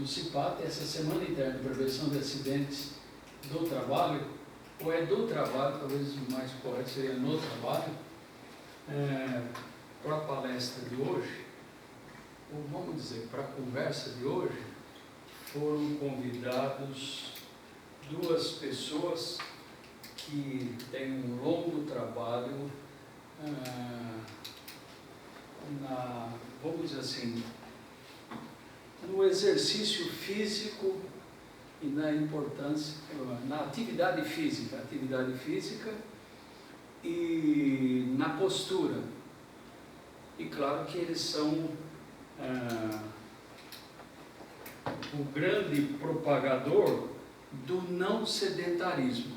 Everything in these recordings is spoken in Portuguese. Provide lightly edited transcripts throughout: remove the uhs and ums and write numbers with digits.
do CIPAT, essa Semana Interna de Prevenção de Acidentes do Trabalho, ou é do trabalho, talvez o mais correto seria no trabalho. Para a palestra de hoje, ou vamos dizer, para a conversa de hoje, foram convidados duas pessoas que têm um longo trabalho vamos dizer assim, no exercício físico e na importância, na atividade física e na postura. E claro que eles são o grande propagador do não sedentarismo.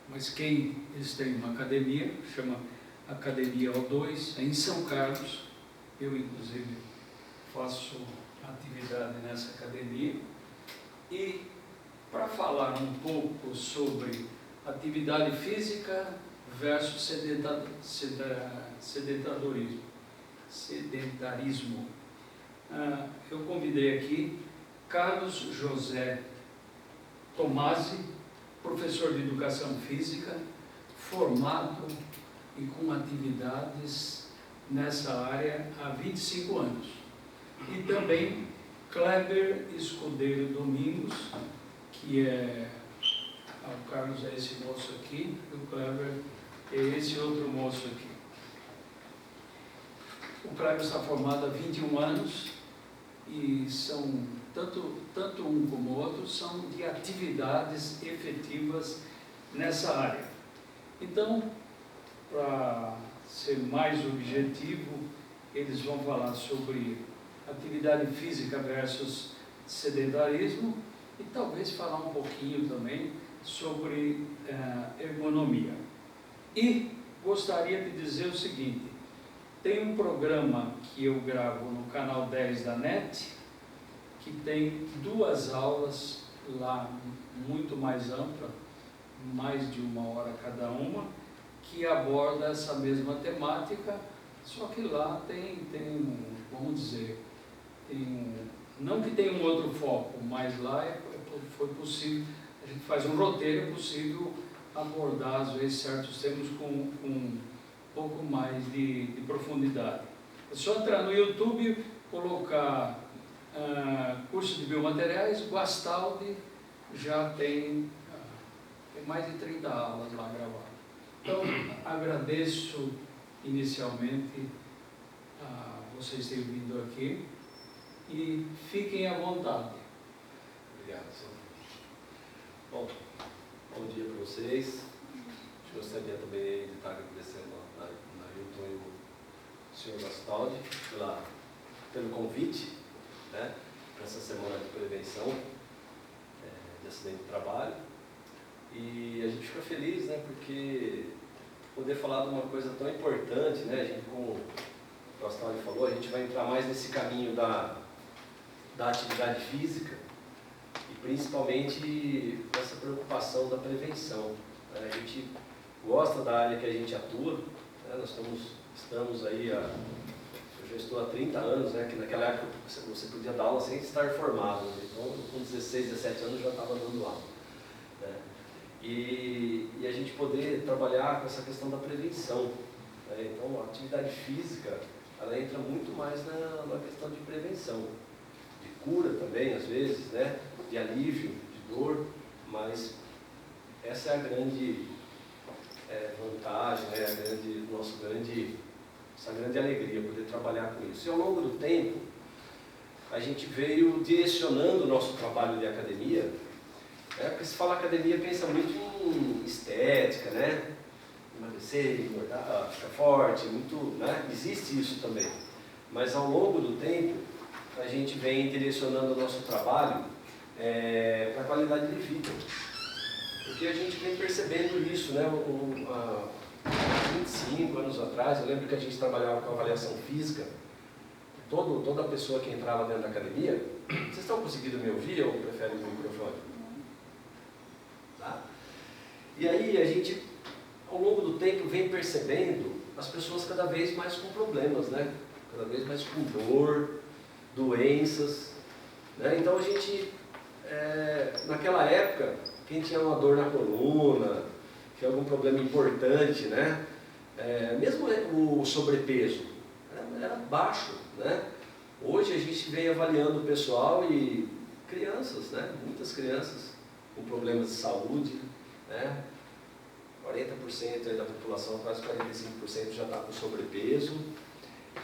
Mas eles têm uma academia, chama Academia O2, em São Carlos. Eu, inclusive, faço atividade nessa academia. E para falar um pouco sobre atividade física versus sedentarismo, eu convidei aqui Carlos José Tomasi, professor de Educação Física, formado e com atividades nessa área há 25 anos. E também Kleber Escudeiro Domingos, que o Carlos é esse moço aqui, e o Kleber é esse outro moço aqui. O Kleber está formado há 21 anos e são, tanto um como o outro, são de atividades efetivas nessa área. Então, para ser mais objetivo, eles vão falar sobre atividade física versus sedentarismo e talvez falar um pouquinho também sobre ergonomia. E gostaria de dizer o seguinte: tem um programa que eu gravo no canal 10 da NET, que tem 2 aulas lá, muito mais ampla, mais de 1 hora cada uma, que aborda essa mesma temática, só que lá tem vamos dizer, não que tenha um outro foco, mas lá foi possível, a gente faz um roteiro, é possível abordar às vezes certos temas com um pouco mais de profundidade. É só entrar no YouTube, colocar curso de biomateriais, Guastaldi, já tem mais de 30 aulas lá gravadas. Então, agradeço inicialmente a vocês terem vindo aqui e fiquem à vontade. Obrigado, senhor. Bom dia para vocês. Gostaria também de estar agradecendo a Ailton e o senhor Guastaldi pelo convite, né, para essa semana de prevenção de acidente de trabalho. E a gente fica feliz, né, porque poder falar de uma coisa tão importante, né, a gente, como o Guastaldi falou, a gente vai entrar mais nesse caminho da atividade física e principalmente com essa preocupação da prevenção. A gente gosta da área que a gente atua, né, nós estamos aí, eu já estou há 30 anos, né, que naquela época você podia dar aula sem estar formado, né, então com 16, 17 anos eu já estava dando aula. Né, e a gente poder trabalhar com essa questão da prevenção. Né, então a atividade física, ela entra muito mais na questão de prevenção, de cura também, às vezes, né, de alívio, de dor, mas essa é a grande vantagem, né, essa grande alegria, poder trabalhar com isso. E ao longo do tempo, a gente veio direcionando o nosso trabalho de academia, né, porque se fala academia, pensa muito em estética, né, emagrecer, engordar, ficar forte, muito, né, existe isso também. Mas ao longo do tempo, a gente vem direcionando o nosso trabalho para a qualidade de vida. Porque a gente vem percebendo isso, né? Há 25 anos atrás, eu lembro que a gente trabalhava com avaliação física. Toda pessoa que entrava dentro da academia, vocês estão conseguindo me ouvir ou preferem o microfone? Tá? E aí a gente, ao longo do tempo, vem percebendo as pessoas cada vez mais com problemas, né? Cada vez mais com dor, doenças. né? Então a gente, naquela época, quem tinha uma dor na coluna, tinha algum problema importante, né? Mesmo o sobrepeso, era baixo, né? Hoje a gente vem avaliando o pessoal e crianças, né? Muitas crianças com problemas de saúde, né? 40% aí da população, quase 45% já está com sobrepeso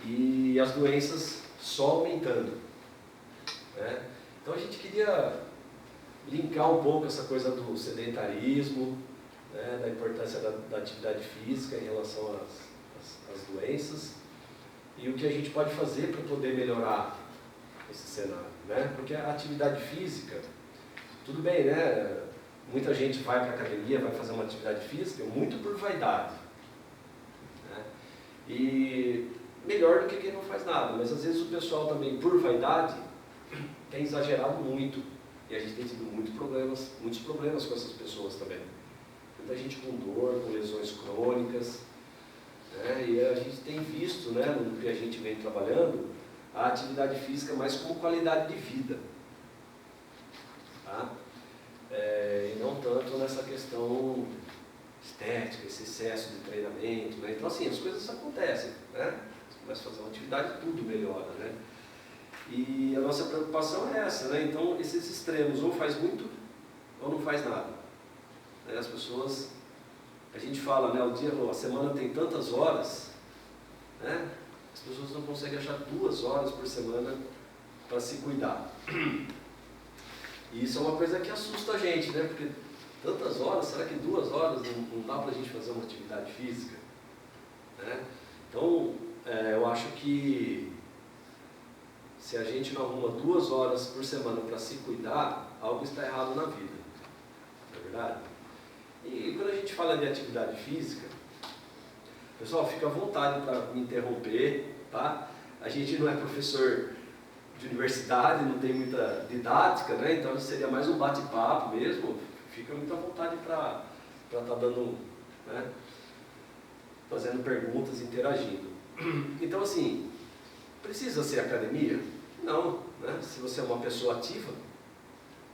e as doenças só aumentando, né? Então a gente queria linkar um pouco essa coisa do sedentarismo, né? Da importância da atividade física em relação às doenças e o que a gente pode fazer para poder melhorar esse cenário, né? Porque a atividade física, tudo bem, né? Muita gente vai para a academia, vai fazer uma atividade física muito por vaidade, né? E melhor do que quem não faz nada, mas às vezes o pessoal também, por vaidade, tem exagerado muito. E a gente tem tido muitos problemas com essas pessoas também. Muita gente com dor, com lesões crônicas, né? E a gente tem visto, né, no que a gente vem trabalhando, a atividade física mais como qualidade de vida, tá? E não tanto nessa questão estética, esse excesso de treinamento, né? Então assim, as coisas acontecem, né? Você começa a fazer uma atividade, tudo melhora, né? E a nossa preocupação é essa, né? Então esses extremos, ou faz muito ou não faz nada, né? As pessoas, a gente fala, né? A semana tem tantas horas, né? As pessoas não conseguem achar 2 horas por semana para se cuidar. E isso é uma coisa que assusta a gente, né? Porque tantas horas, será que 2 horas não dá para a gente fazer uma atividade física? Né? Então, eu acho que se a gente não arruma 2 horas por semana para se cuidar, algo está errado na vida. Não é verdade? E quando a gente fala de atividade física, pessoal, fica à vontade para me interromper, tá? A gente não é professor de universidade, não tem muita didática, né? Então seria mais um bate-papo mesmo. Fica muito à vontade para estar dando, né? Fazendo perguntas, interagindo. Então assim, precisa ser academia? Não, né? Se você é uma pessoa ativa,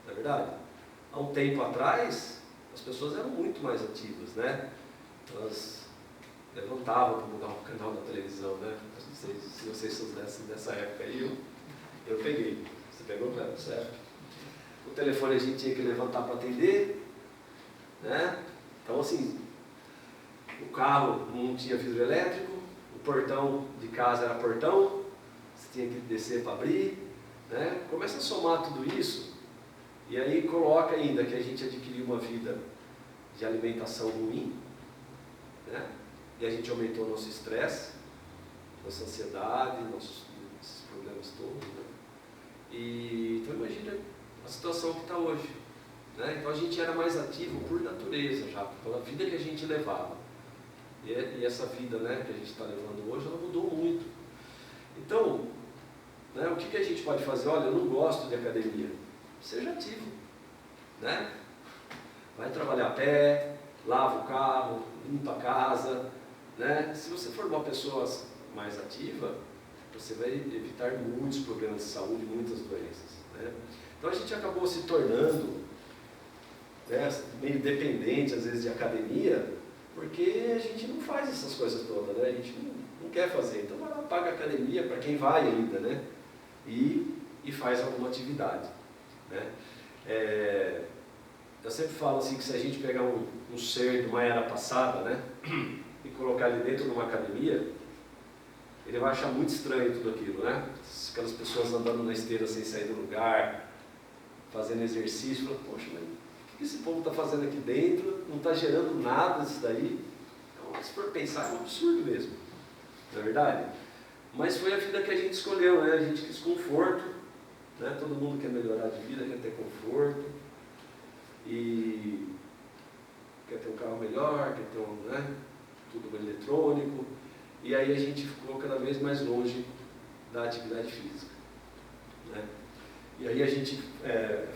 não é verdade? Há um tempo atrás, as pessoas eram muito mais ativas, né? Elas levantavam para mudar o canal da televisão, né? Não sei se vocês são dessa época aí, eu peguei. Você pegou, claro, certo? O telefone a gente tinha que levantar para atender, né? Então assim, o carro não tinha vidro elétrico, o portão de casa era portão, você tinha que descer para abrir, né? Começa a somar tudo isso, e aí coloca ainda que a gente adquiriu uma vida de alimentação ruim, né? E a gente aumentou o nosso estresse, nossa ansiedade, esses problemas todos, né? E então imagina a situação que está hoje, né? Então a gente era mais ativo por natureza já, pela vida que a gente levava. E essa vida, né, que a gente está levando hoje, ela mudou muito. Então, né, o que a gente pode fazer? Olha, eu não gosto de academia. Seja ativo, né? Vai trabalhar a pé, lava o carro, limpa a casa, né? Se você for uma pessoa mais ativa, você vai evitar muitos problemas de saúde, muitas doenças, né? Então a gente acabou se tornando, né, meio dependente às vezes de academia, porque a gente não faz essas coisas todas, né? A gente não quer fazer, então vai lá, paga a academia para quem vai ainda, né? E faz alguma atividade, né? Eu sempre falo assim que se a gente pegar um ser de uma era passada, né, e colocar ele dentro de uma academia, ele vai achar muito estranho tudo aquilo, né? Aquelas pessoas andando na esteira sem sair do lugar, fazendo exercício, falando, poxa, mas o que esse povo está fazendo aqui dentro? Não está gerando nada disso daí. Então, se for pensar, é um absurdo mesmo, não é verdade? Mas foi a vida que a gente escolheu, né? A gente quis conforto, né? Todo mundo quer melhorar de vida, quer ter conforto, e quer ter um carro melhor, quer ter né, tudo eletrônico, e aí a gente ficou cada vez mais longe da atividade física, né? E aí a gente,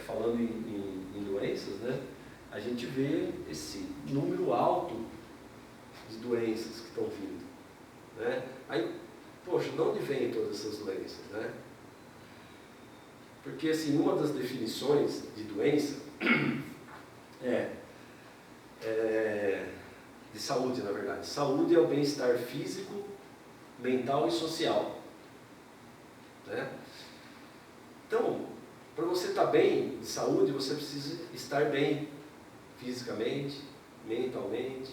falando em doenças, né, a gente vê esse número alto de doenças que estão vindo, né? Aí, poxa, de onde vêm todas essas doenças, né? Porque, assim, uma das definições de doença de saúde, na verdade. Saúde é o bem-estar físico, mental e social. Né? Então, para você estar bem de saúde, você precisa estar bem fisicamente, mentalmente,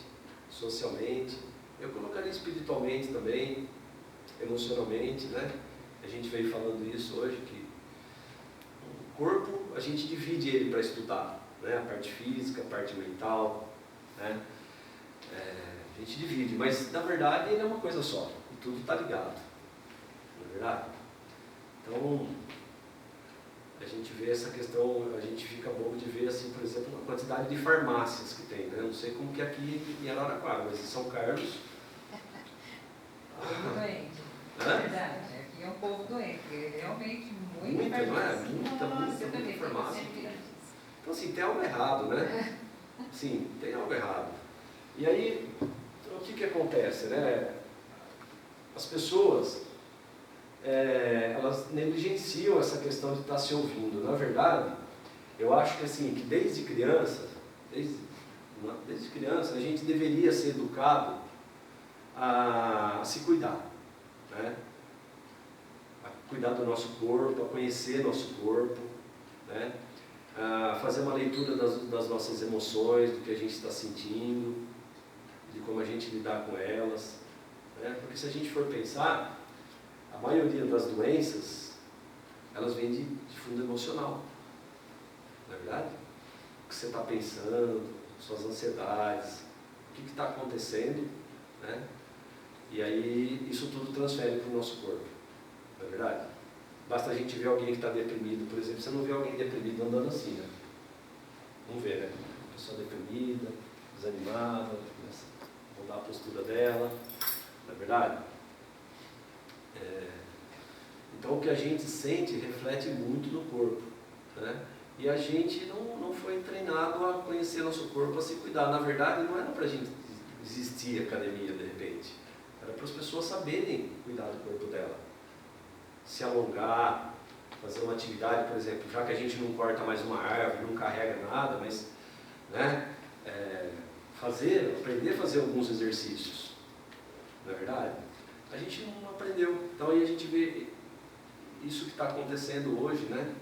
socialmente. Eu colocaria espiritualmente também, emocionalmente, né? A gente veio falando isso hoje, que o corpo, a gente divide ele para estudar, né? A parte física, a parte mental, né? A gente divide, mas na verdade ele é uma coisa só, e tudo está ligado, não é verdade? Então, a gente vê essa questão, a gente fica bobo de ver, assim, por exemplo, a quantidade de farmácias que tem, né? Eu não sei como que é aqui em Araraquara, mas em São Carlos... Povo doente, é verdade. Aqui é um povo doente, porque realmente muita farmácia. Muita farmácia. Então, assim, tem algo errado, né? Sim, tem algo errado. E aí, o que acontece, né? As pessoas, elas negligenciam essa questão de estar se ouvindo. Na verdade, eu acho que, assim, que desde criança, a gente deveria ser educado a se cuidar, né? A cuidar do nosso corpo, a conhecer nosso corpo, né? A fazer uma leitura das nossas emoções, do que a gente está sentindo, de como a gente lidar com elas, né? Porque se a gente for pensar, a maioria das doenças, elas vêm de fundo emocional, não é verdade? O que você está pensando, suas ansiedades, o que está acontecendo, né? E aí isso tudo transfere para o nosso corpo, não é verdade? Basta a gente ver alguém que está deprimido, por exemplo, você não vê alguém deprimido andando assim, né? Não vê, né? Pessoa deprimida, desanimada, começa a mudar a postura dela, não é verdade? Então o que a gente sente reflete muito no corpo, né? E a gente não foi treinado a conhecer nosso corpo, a se cuidar. Na verdade, não era para a gente existir academia de repente. Era para as pessoas saberem cuidar do corpo dela. Se alongar, fazer uma atividade, por exemplo, já que a gente não corta mais uma árvore, não carrega nada, mas, né, aprender a fazer alguns exercícios. Não é verdade? A gente não aprendeu. Então aí a gente vê isso que está acontecendo hoje, né?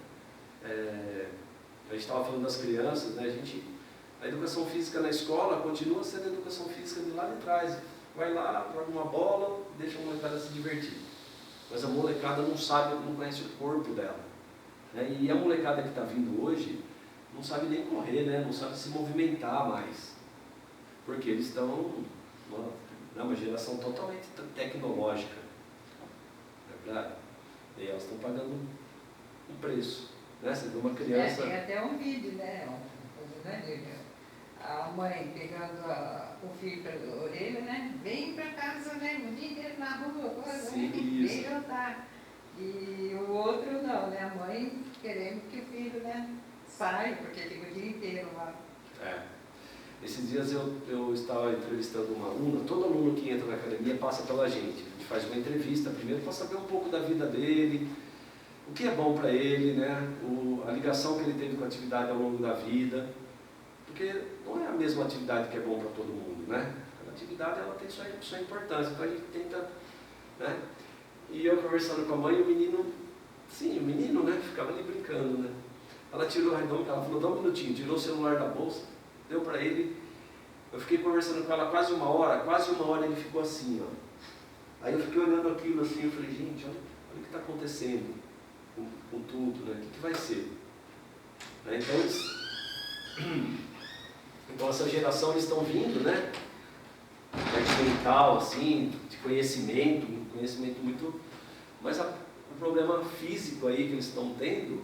A gente estava falando das crianças, né? A educação física na escola continua sendo a educação física de lá de trás. Vai lá, joga uma bola, deixa a molecada se divertir. Mas a molecada não sabe, não conhece o corpo dela, né? E a molecada que está vindo hoje não sabe nem correr, né? Não sabe se movimentar mais. Porque eles estão numa geração totalmente tecnológica. Não é verdade? E elas estão pagando um preço. Né? Você vê uma criança... Tem até um vídeo, né? A mãe pegando o filho pela orelha, né? Vem para casa, né? O dia inteiro na rua, vem jantar. E o outro não, né? A mãe querendo que o filho, né, saia, porque fica o dia inteiro lá. Esses dias eu estava entrevistando uma aluna. Todo aluno que entra na academia passa pela gente. A gente faz uma entrevista primeiro para saber um pouco da vida dele, o que é bom para ele, né? A ligação que ele teve com a atividade ao longo da vida. Porque não é a mesma atividade que é bom para todo mundo, né? Cada atividade ela tem sua importância, então a gente tenta, né? E eu conversando com a mãe, o menino, né? Ficava ali brincando, né? Ela falou, dá um minutinho, tirou o celular da bolsa, deu para ele. Eu fiquei conversando com ela quase uma hora ele ficou assim, ó. Aí eu fiquei olhando aquilo assim, eu falei, gente, olha o que está acontecendo com tudo, né? O que vai ser? Né? Então essa geração, eles estão vindo, né? Mental, assim, de conhecimento muito... Mas o problema físico aí que eles estão tendo,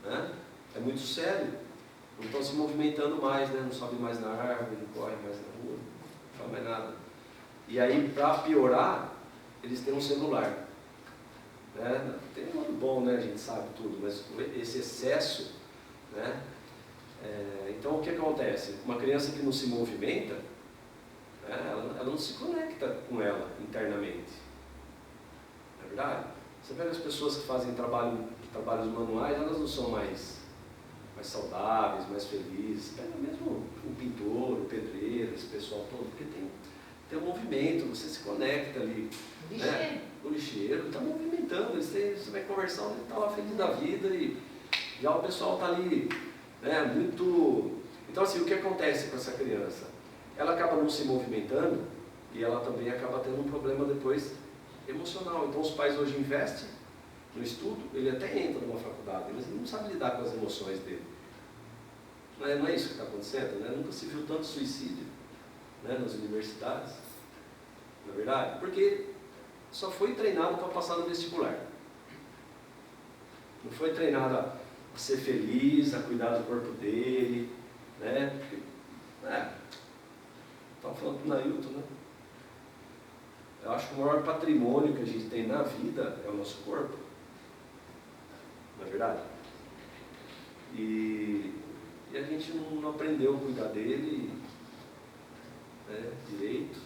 né, é muito sério. Não estão se movimentando mais, né? Não sobe mais na árvore, não corre mais na rua, não faz mais nada. E aí, para piorar, eles têm um celular. Né? Tem um lado bom, né? A gente sabe tudo, mas esse excesso, né? Então o que acontece? Uma criança que não se movimenta, né, ela não se conecta com ela internamente. Não é verdade? Você pega as pessoas que fazem trabalho de trabalhos manuais, elas não são mais saudáveis, mais felizes. Pega mesmo o pintor, o pedreiro, esse pessoal todo, porque tem um movimento, você se conecta ali. Né? O lixeiro está movimentando, você vai conversar, ele está lá feliz da vida e já o pessoal está ali, né, muito... Então assim, o que acontece com essa criança? Ela acaba não se movimentando e ela também acaba tendo um problema depois emocional. Então os pais hoje investem no estudo, ele até entra numa faculdade, mas ele não sabe lidar com as emoções dele. Não é isso que está acontecendo, né? Nunca se viu tanto suicídio, né, nas universidades, não é verdade? Porque só foi treinado para passar no vestibular. Não foi treinado a ser feliz, a cuidar do corpo dele, né? Estava falando com o Nailton, né? Eu acho que o maior patrimônio que a gente tem na vida é o nosso corpo. Não é verdade? E a gente não aprendeu a cuidar dele, né, direito,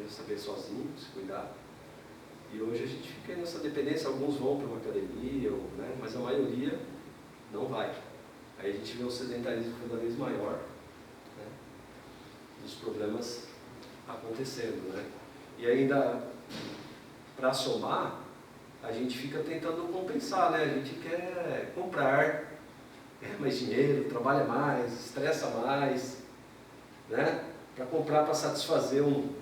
saber sozinho, se cuidar. E hoje a gente fica nessa dependência, alguns vão para uma academia, né, mas a maioria não vai. Aí a gente vê o sedentarismo cada vez maior, né, os problemas acontecendo, né. E ainda, para somar, a gente fica tentando compensar, né, a gente quer comprar, ganha mais dinheiro, trabalha mais, estressa mais, né, para comprar, para satisfazer um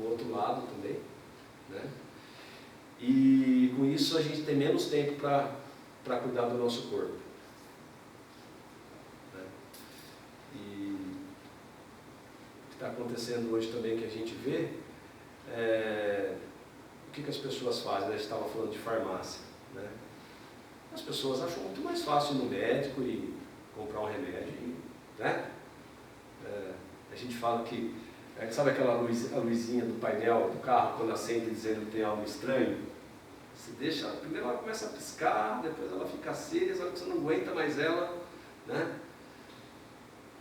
outro lado também, né? E com isso a gente tem menos tempo para cuidar do nosso corpo, né? E o que está acontecendo hoje também que a gente vê o que as pessoas fazem, né? A gente estava falando de farmácia, né? As pessoas acham muito mais fácil ir no médico e comprar um remédio, né? A gente fala que, sabe aquela a luzinha do painel do carro, quando acende dizendo que tem algo estranho? Você deixa, primeiro ela começa a piscar, depois ela fica acesa, você não aguenta mais ela, né?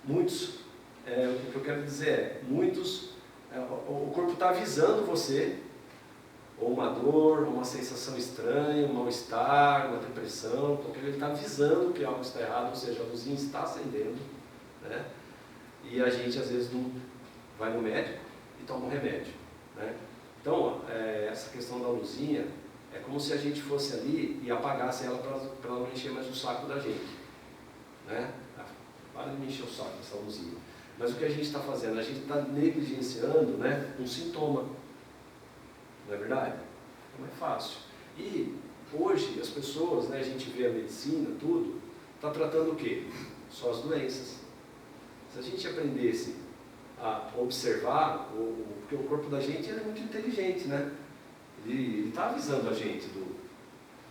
Muitos, o que eu quero dizer é, muitos, o corpo está avisando você, ou uma dor, ou uma sensação estranha, um mal-estar, uma depressão, porque ele está avisando que algo está errado, ou seja, a luzinha está acendendo, né? E a gente às vezes não vai no médico e toma um remédio, né? Então, essa questão da luzinha é como se a gente fosse ali e apagasse ela para ela não encher mais o saco da gente, né? Para de me encher o saco essa luzinha. Mas o que a gente está fazendo? A gente está negligenciando, né, um sintoma, não é verdade? Não é fácil. E hoje as pessoas, né, a gente vê a medicina, tudo, está tratando o quê? Só as doenças. Se a gente aprendesse a observar, porque o corpo da gente é muito inteligente, né? Ele está avisando a gente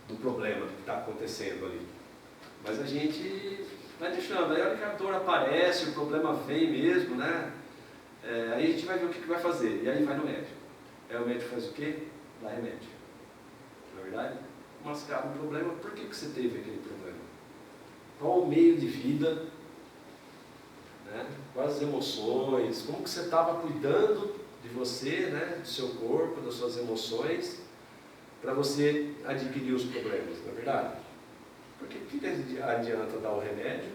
do problema que está acontecendo ali. Mas a gente vai deixando, aí a hora que a dor aparece, o problema vem mesmo, né? Aí a gente vai ver o que vai fazer, e aí vai no médico. Aí o médico faz o quê? Dá remédio. Não é verdade? Mascara um problema, por que você teve aquele problema? Qual o meio de vida? Né? Quais as emoções, como que você estava cuidando de você, né? Do seu corpo, das suas emoções, para você adquirir os problemas, não é verdade? Porque o que adianta dar o remédio,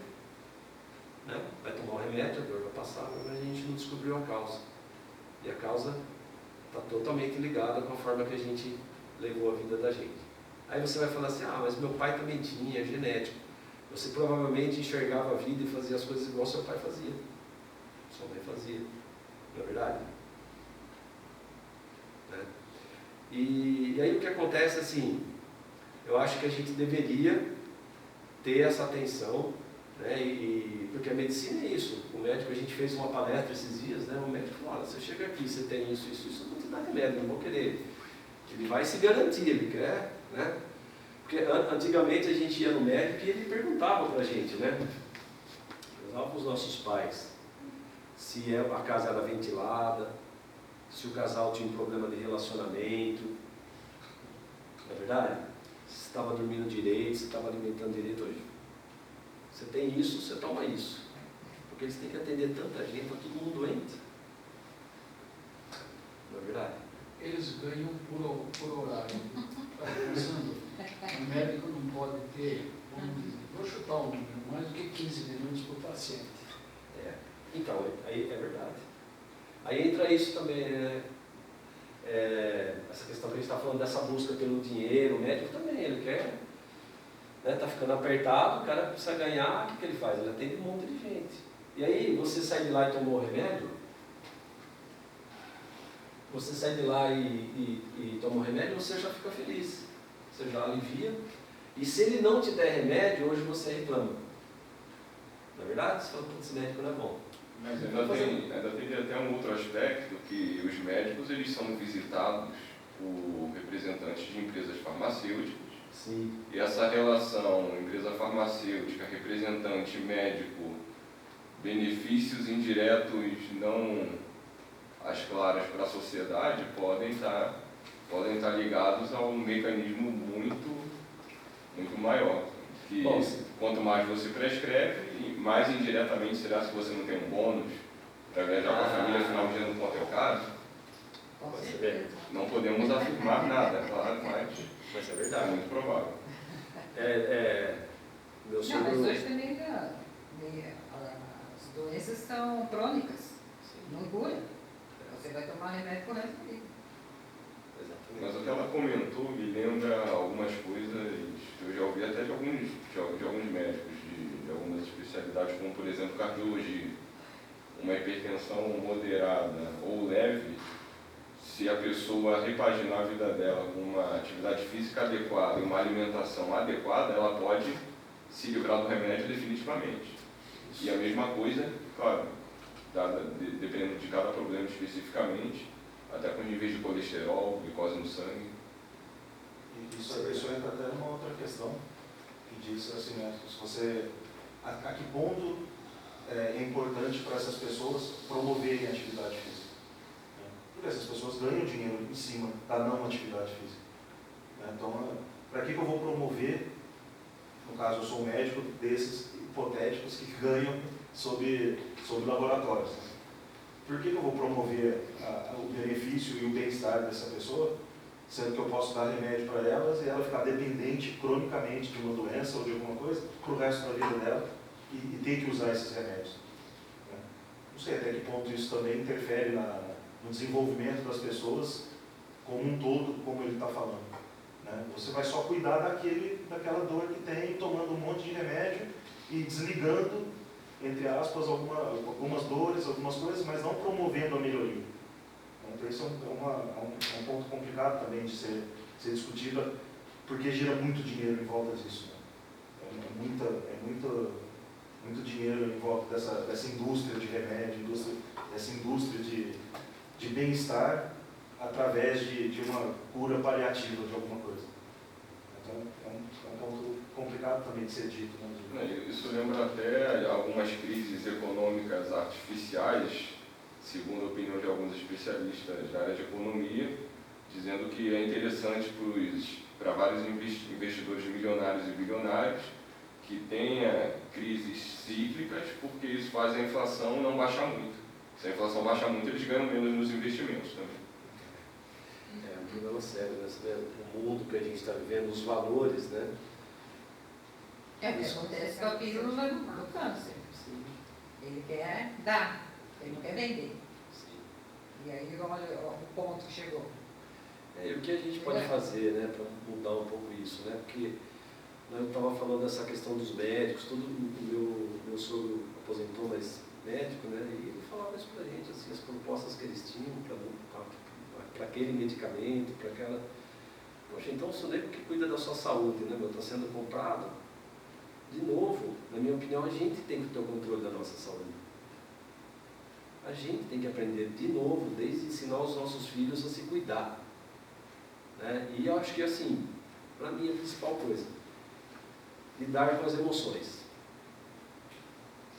né? Vai tomar o remédio, a dor vai passar, mas a gente não descobriu a causa. E a causa está totalmente ligada com a forma que a gente levou a vida da gente. Aí você vai falar assim, mas meu pai também tinha, é genético. Você provavelmente enxergava a vida e fazia as coisas igual seu pai fazia. Sua mãe fazia. Não é verdade? Né? E aí o que acontece assim, eu acho que a gente deveria ter essa atenção, né? Porque a medicina é isso. O médico, a gente fez uma palestra esses dias, né? O médico falou, olha, você chega aqui, você tem isso, eu vou te dar remédio, não vou querer. Ele vai se garantir, ele quer, né? Porque antigamente a gente ia no médico e ele perguntava para a gente, né? Perguntava para os nossos pais se a casa era ventilada, se o casal tinha um problema de relacionamento, não é verdade? Se estava dormindo direito, se estava alimentando direito hoje. Você tem isso, você toma isso. Porque eles têm que atender tanta gente, está todo mundo doente. Não é verdade? eles ganham por horário. Pensando, o médico não pode ter, vou chutar um número, mais do que 15 minutos por paciente. Então, aí é verdade. Aí entra isso também, né? Essa questão que a gente está falando dessa busca pelo dinheiro, o médico também, ele quer, né, tá ficando apertado, o cara precisa ganhar, o que ele faz? Ele atende um monte de gente. E aí, você sai de lá e tomou o remédio, você sai de lá e toma o remédio, você já fica feliz, você já alivia. E se ele não te der remédio, hoje você reclama. Não é verdade? Você fala que esse médico não é bom. Mas ainda tem até um outro aspecto, que os médicos eles são visitados por representantes de empresas farmacêuticas. Sim. E essa relação empresa farmacêutica, representante médico, benefícios indiretos não às claras para a sociedade podem estar ligados a um mecanismo muito maior. Que quanto mais você prescreve, mais indiretamente será se você não tem um bônus para viajar com a família final de ano, quanto é o caso. Com certeza. Não podemos afirmar nada, claro, Mas é é verdade. muito provável. Meu Não, sogro... mas hoje também as doenças são crônicas, não cura. Você vai tomar remédio por resto da vida. Mas o que ela comentou me lembra algumas coisas que eu já ouvi até de alguns médicos, de algumas especialidades, como por exemplo cardiologia. Uma hipertensão moderada ou leve, se a pessoa repaginar a vida dela com uma atividade física adequada e uma alimentação adequada, ela pode se livrar do remédio definitivamente. E a mesma coisa, claro, dependendo de cada problema especificamente, até com níveis de colesterol, glicose no sangue. Isso entra até numa outra questão, que diz assim, né, se você, a que ponto é importante para essas pessoas promoverem a atividade física. Né? Porque essas pessoas ganham dinheiro em cima da não atividade física. Né? Então, para que eu vou promover, no caso eu sou um médico desses hipotéticos que ganham sob laboratórios. Né? Por que eu vou promover o benefício e o bem-estar dessa pessoa, sendo que eu posso dar remédio para elas e ela ficar dependente cronicamente de uma doença ou de alguma coisa para o resto da vida dela e ter que usar esses remédios? Né? Não sei até que ponto isso também interfere no desenvolvimento das pessoas como um todo, como ele está falando. Né? Você vai só cuidar daquela dor que tem, tomando um monte de remédio e desligando, entre aspas, algumas dores, algumas coisas, mas não promovendo a melhoria. Então isso é um ponto complicado também de ser discutido, porque gira muito dinheiro em volta disso. Né? Muito dinheiro em volta dessa indústria de remédio, dessa indústria de bem-estar através de uma cura paliativa de alguma coisa. Então é um ponto complicado também de ser dito. Né? Isso lembra até algumas crises econômicas artificiais, segundo a opinião de alguns especialistas da área de economia, dizendo que é interessante para vários investidores milionários e bilionários que tenha crises cíclicas, porque isso faz a inflação não baixar muito. Se a inflação baixar muito, eles ganham menos nos investimentos também. É um problema sério, né? O mundo que a gente está vivendo, os valores, né? É o que acontece com a pílula do câncer. Sim. Ele quer dar, ele não quer vender. Sim. E aí olha o ponto que chegou. E o que a gente pode fazer, né, para mudar um pouco isso, né? Porque eu estava falando dessa questão dos médicos, meu sogro aposentou, mas médico, né? E ele falava isso para a gente, assim, as propostas que eles tinham para aquele medicamento, para aquela... Poxa, então o soneco que cuida da sua saúde, né, está sendo comprado. De novo, na minha opinião, a gente tem que ter o controle da nossa saúde. A gente tem que aprender de novo, desde ensinar os nossos filhos a se cuidar. Né? E eu acho que, assim, para mim, a principal coisa, lidar com as emoções.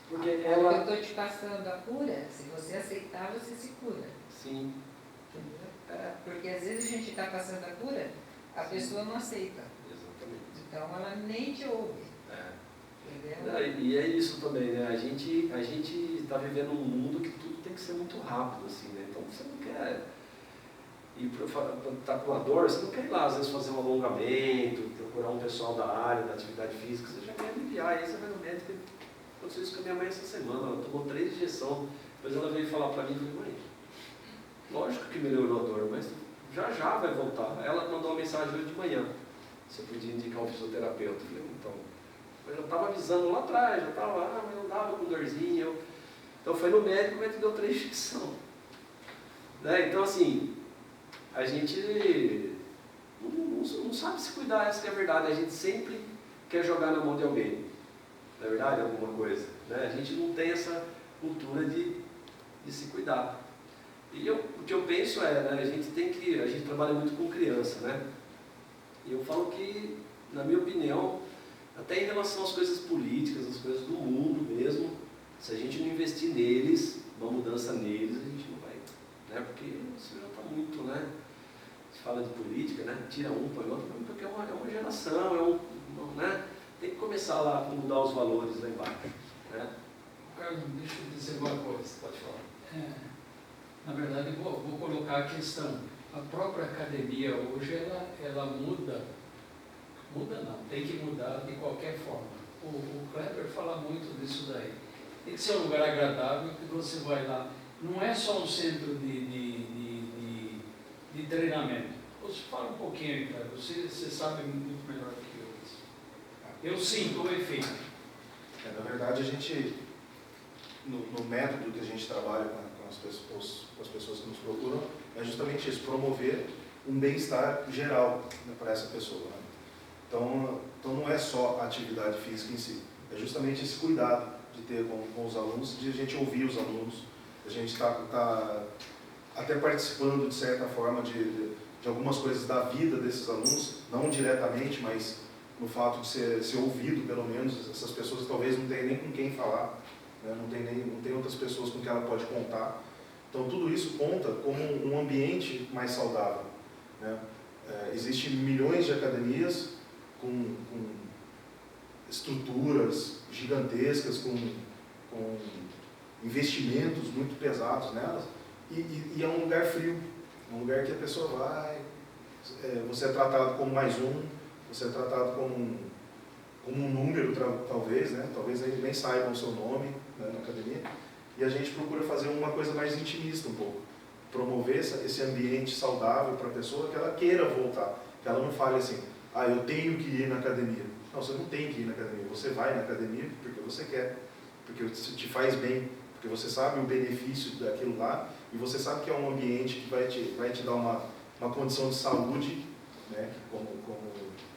Porque ela... Eu estou te passando a cura, se você aceitar, você se cura. Sim. Entendeu? Porque às vezes a gente está passando a cura, a pessoa não aceita. Exatamente. Então ela nem te ouve. Entendeu? E é isso também, né? A gente está vivendo um mundo que tudo tem que ser muito rápido, assim, né? Então você não quer... E quando está com uma dor, você não quer ir lá, às vezes, fazer um alongamento, procurar um pessoal da área, da atividade física, você já quer aliviar. Aí você vai no médico. Aconteceu isso com a minha mãe essa semana, ela tomou 3 injeções. Depois ela veio falar para mim, eu falei, mãe, lógico que melhorou a dor, mas já vai voltar. Ela mandou uma mensagem hoje de manhã, se eu podia indicar um fisioterapeuta. Eu falei, então, eu já estava avisando lá atrás, já estava, mas não dava com dorzinha. Então foi no médico, o médico deu 3 injeções. Né? Então assim, a gente não sabe se cuidar, essa que é a verdade. A gente sempre quer jogar na mão de alguém, na verdade, alguma coisa. Né? A gente não tem essa cultura de se cuidar. E o que eu penso é, né, a gente trabalha muito com criança, né? E eu falo que, na minha opinião, até em relação às coisas políticas, às coisas do mundo mesmo, se a gente não investir neles, uma mudança neles, a gente não vai, né? Porque isso já está muito, né? Se fala de política, né? Tira um, põe outro, porque é uma geração, né? Tem que começar lá a mudar os valores lá embaixo, né? Carlos, deixa eu dizer uma coisa. Pode falar. Na verdade, vou colocar a questão. A própria academia hoje, ela muda não, tem que mudar de qualquer forma. O Kleber fala muito disso daí. Tem que ser um lugar agradável que você vai lá. Não é só um centro de treinamento. Você fala um pouquinho aí, Kleber. Você sabe muito melhor do que eu isso. Eu sinto o efeito. Na verdade, a gente, no método que a gente trabalha com as pessoas que nos procuram, é justamente isso, promover um bem-estar geral, né, para essa pessoa. Né? Então não é só a atividade física em si, é justamente esse cuidado de ter com os alunos, de a gente ouvir os alunos, a gente está até participando, de certa forma, de algumas coisas da vida desses alunos, não diretamente, mas no fato de ser ouvido, pelo menos. Essas pessoas talvez não tenham nem com quem falar, né? não tem outras pessoas com quem ela pode contar. Então tudo isso conta como um ambiente mais saudável. Né? Existem milhões de academias com estruturas gigantescas, com investimentos muito pesados nelas, e é um lugar frio, um lugar que a pessoa vai, você é tratado como mais um, você é tratado como um número, talvez, né? Talvez eles nem saibam o seu nome, né, na academia, e a gente procura fazer uma coisa mais intimista um pouco, promover esse ambiente saudável para a pessoa, que ela queira voltar, que ela não fale assim, eu tenho que ir na academia. Não, você não tem que ir na academia, você vai na academia porque você quer, porque te faz bem, porque você sabe o benefício daquilo lá, e você sabe que é um ambiente que vai te dar uma condição de saúde, né, como o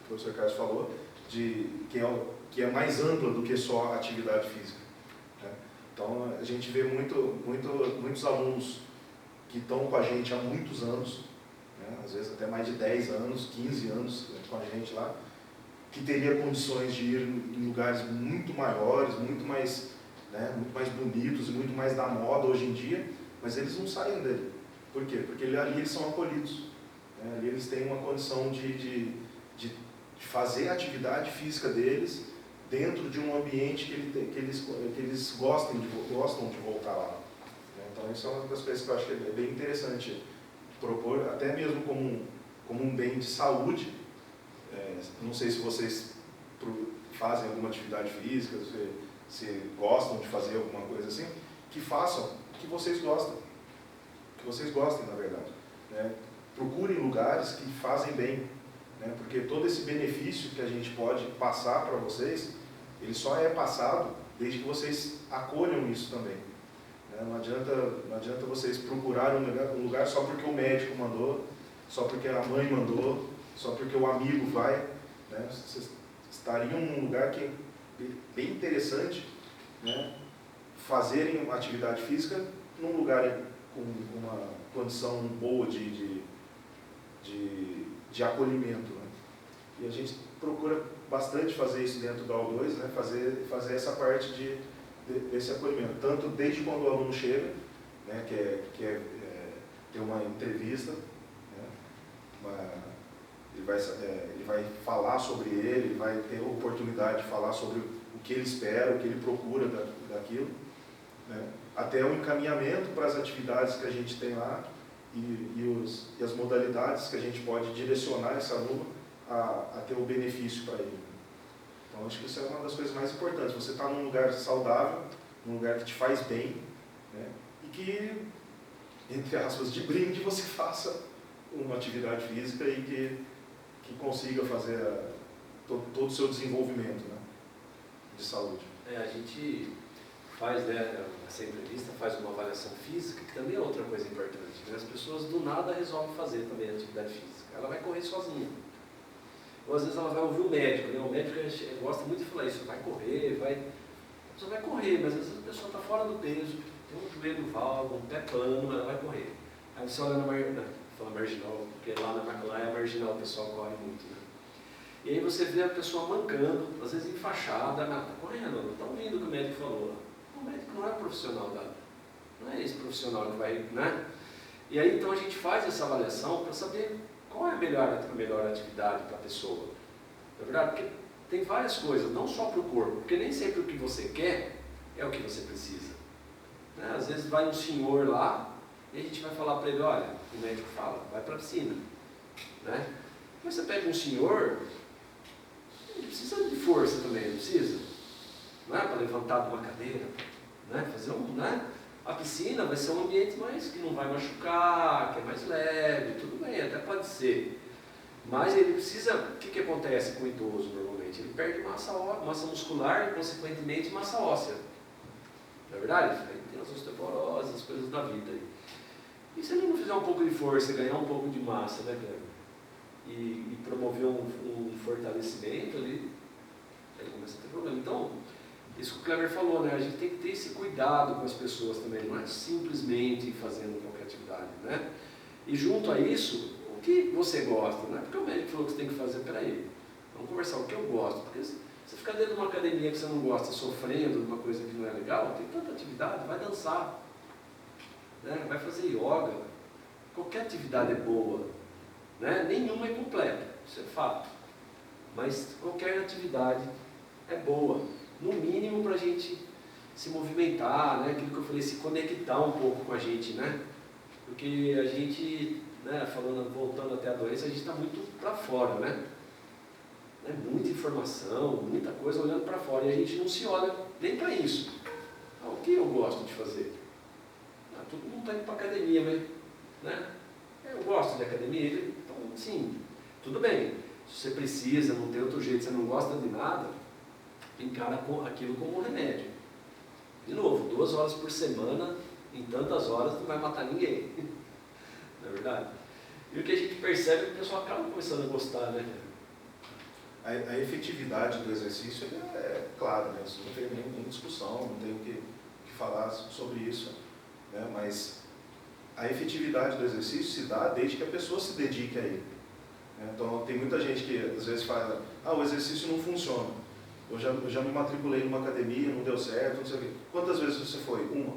professor Carlos falou, que é mais ampla do que só a atividade física. Né? Então, a gente vê muitos alunos que estão com a gente há muitos anos, né, às vezes até mais de 10 anos, 15 anos com a gente lá, que teria condições de ir em lugares muito maiores, muito mais bonitos e muito mais da moda hoje em dia, mas eles não saem dele. Por quê? Porque ali eles são acolhidos. Né? Ali eles têm uma condição de fazer a atividade física deles dentro de um ambiente que eles gostam de voltar lá. Então isso é uma das coisas que eu acho que é bem interessante propor, até mesmo como um bem de saúde. Não sei se vocês fazem alguma atividade física, se gostam de fazer alguma coisa assim, que façam o que vocês gostam. Que vocês gostem, na verdade. Né? Procurem lugares que fazem bem. Né? Porque todo esse benefício que a gente pode passar para vocês, ele só é passado desde que vocês acolham isso também. Né? Não adianta vocês procurarem um lugar só porque o médico mandou, só porque a mãe mandou, só porque o amigo vai. Né? Vocês estariam num lugar que é bem interessante, né? Fazerem uma atividade física num lugar com uma condição boa de acolhimento. Né? E a gente procura bastante fazer isso dentro do AO2, né? fazer essa parte desse acolhimento, tanto desde quando o aluno chega, né? que é ter uma entrevista, né? Ele vai falar sobre ele vai ter a oportunidade de falar sobre o que ele espera, o que ele procura daquilo, né? Até o encaminhamento para as atividades que a gente tem lá, e as modalidades que a gente pode direcionar esse aluno a ter o benefício para ele. Então, acho que isso é uma das coisas mais importantes. Você está num lugar saudável, num lugar que te faz bem, né? E que, entre aspas, de brinde, você faça uma atividade física e que consiga fazer todo o seu desenvolvimento, né, de saúde. A gente faz, né, essa entrevista, faz uma avaliação física, que também é outra coisa importante, né? As pessoas do nada resolvem fazer também a atividade física. Ela vai correr sozinha. Ou às vezes ela vai ouvir o médico, né? O médico gosta muito de falar isso, vai correr, a pessoa vai correr, mas às vezes a pessoa está fora do peso, tem um joelho valgo, um pé plano, ela vai correr. Aí você olha na marginal, porque lá é a marginal, o pessoal corre muito, né? E aí você vê a pessoa mancando, às vezes enfaixada, está correndo, não está ouvindo o que o médico falou. O médico não é profissional não é esse profissional que vai, né? E aí então a gente faz essa avaliação para saber qual é a melhor atividade para a pessoa. Na verdade, porque tem várias coisas, não só para o corpo, porque nem sempre o que você quer é o que você precisa. Né? Às vezes vai um senhor lá e a gente vai falar para ele, olha, o médico fala, vai para a piscina. Né? Mas você pega um senhor, ele precisa de força também, não precisa? Não é? Para levantar de uma cadeira, né? Fazer né? A piscina vai ser um ambiente mais que não vai machucar, que é mais leve, tudo bem, até pode ser. Mas ele precisa, o que acontece com o idoso normalmente? Ele perde massa muscular e, consequentemente, massa óssea. Não é verdade? Aí tem as osteoporoses, as coisas da vida aí. E se ele não fizer um pouco de força, ganhar um pouco de massa, né, Cleber? E promover um fortalecimento ali, ele começa a ter problema. Então, isso que o Cleber falou, né? A gente tem que ter esse cuidado com as pessoas também, não é simplesmente fazendo qualquer atividade, né? E junto a isso, o que você gosta, não é porque o médico falou que você tem que fazer, peraí, vamos conversar o que eu gosto, porque se você ficar dentro de uma academia que você não gosta, sofrendo de uma coisa que não é legal, tem tanta atividade, vai dançar, né? Vai fazer yoga, qualquer atividade é boa, né? Nenhuma é completa, isso é fato, mas qualquer atividade é boa, no mínimo para a gente se movimentar, né? Aquilo que eu falei, se conectar um pouco com a gente, né? Porque a gente, né, voltando até a doença, a gente está muito para fora, né? Muita informação, muita coisa olhando para fora, e a gente não se olha nem para isso. O que eu gosto de fazer? Todo mundo está indo para a academia, mas, né? Eu gosto de academia, então, sim, tudo bem. Se você precisa, não tem outro jeito, você não gosta de nada, encara aquilo como um remédio. De novo, 2 horas por semana, em tantas horas, não vai matar ninguém. Não é verdade? E o que a gente percebe é que o pessoal acaba começando a gostar, né? A efetividade do exercício é claro, né? Isso não tem nenhuma discussão, não tem o que falar sobre isso, né? Mas a efetividade do exercício se dá desde que a pessoa se dedique a ele. Então, tem muita gente que às vezes fala, o exercício não funciona. Eu já me matriculei numa academia, não deu certo, não sei o quê. Quantas vezes você foi? Uma.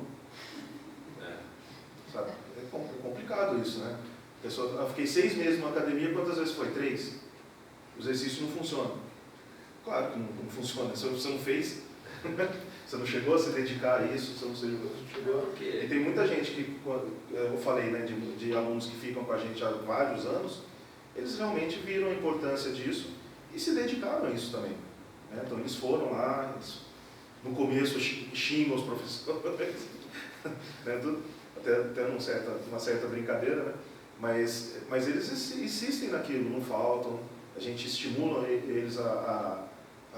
Sabe? É complicado isso, né? Eu fiquei 6 meses numa academia, quantas vezes foi? 3. O exercício não funciona. Claro que não funciona. Se você não fez, você não chegou a se dedicar a isso, você não chegou. E tem muita gente que, eu falei, né, de alunos que ficam com a gente há vários anos, eles realmente viram a importância disso e se dedicaram a isso também. Né? Então eles foram lá, no começo xingam os professores, né? até uma certa brincadeira, né? Mas eles insistem naquilo, não faltam, a gente estimula eles a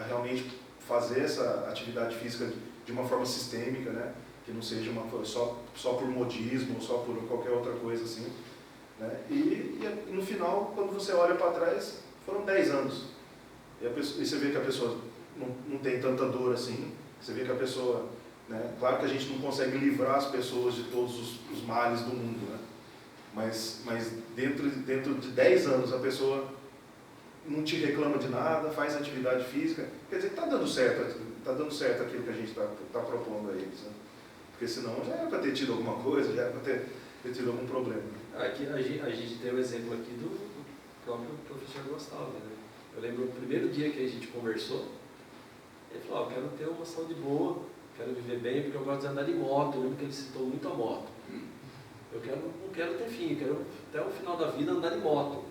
realmente fazer essa atividade física de uma forma sistêmica, né? Que não seja uma só por modismo, ou só por qualquer outra coisa assim. Né? E no final, quando você olha para trás, foram 10 anos. E você vê que a pessoa não tem tanta dor assim, você vê que a pessoa, né? Claro que a gente não consegue livrar as pessoas de todos os males do mundo, né? Mas dentro de 10 anos a pessoa não te reclama de nada, faz atividade física, quer dizer que está dando certo aquilo que a gente está propondo a eles, né? Porque senão já era para ter tido alguma coisa, já era para ter tido algum problema. Aqui a gente tem um exemplo aqui do próprio professor Gostaldo, né? Eu lembro o primeiro dia que a gente conversou, ele falou, eu quero ter uma saúde boa, quero viver bem, porque eu gosto de andar de moto. Eu lembro que ele citou muito a moto. não quero ter fim, eu quero até o final da vida andar de moto.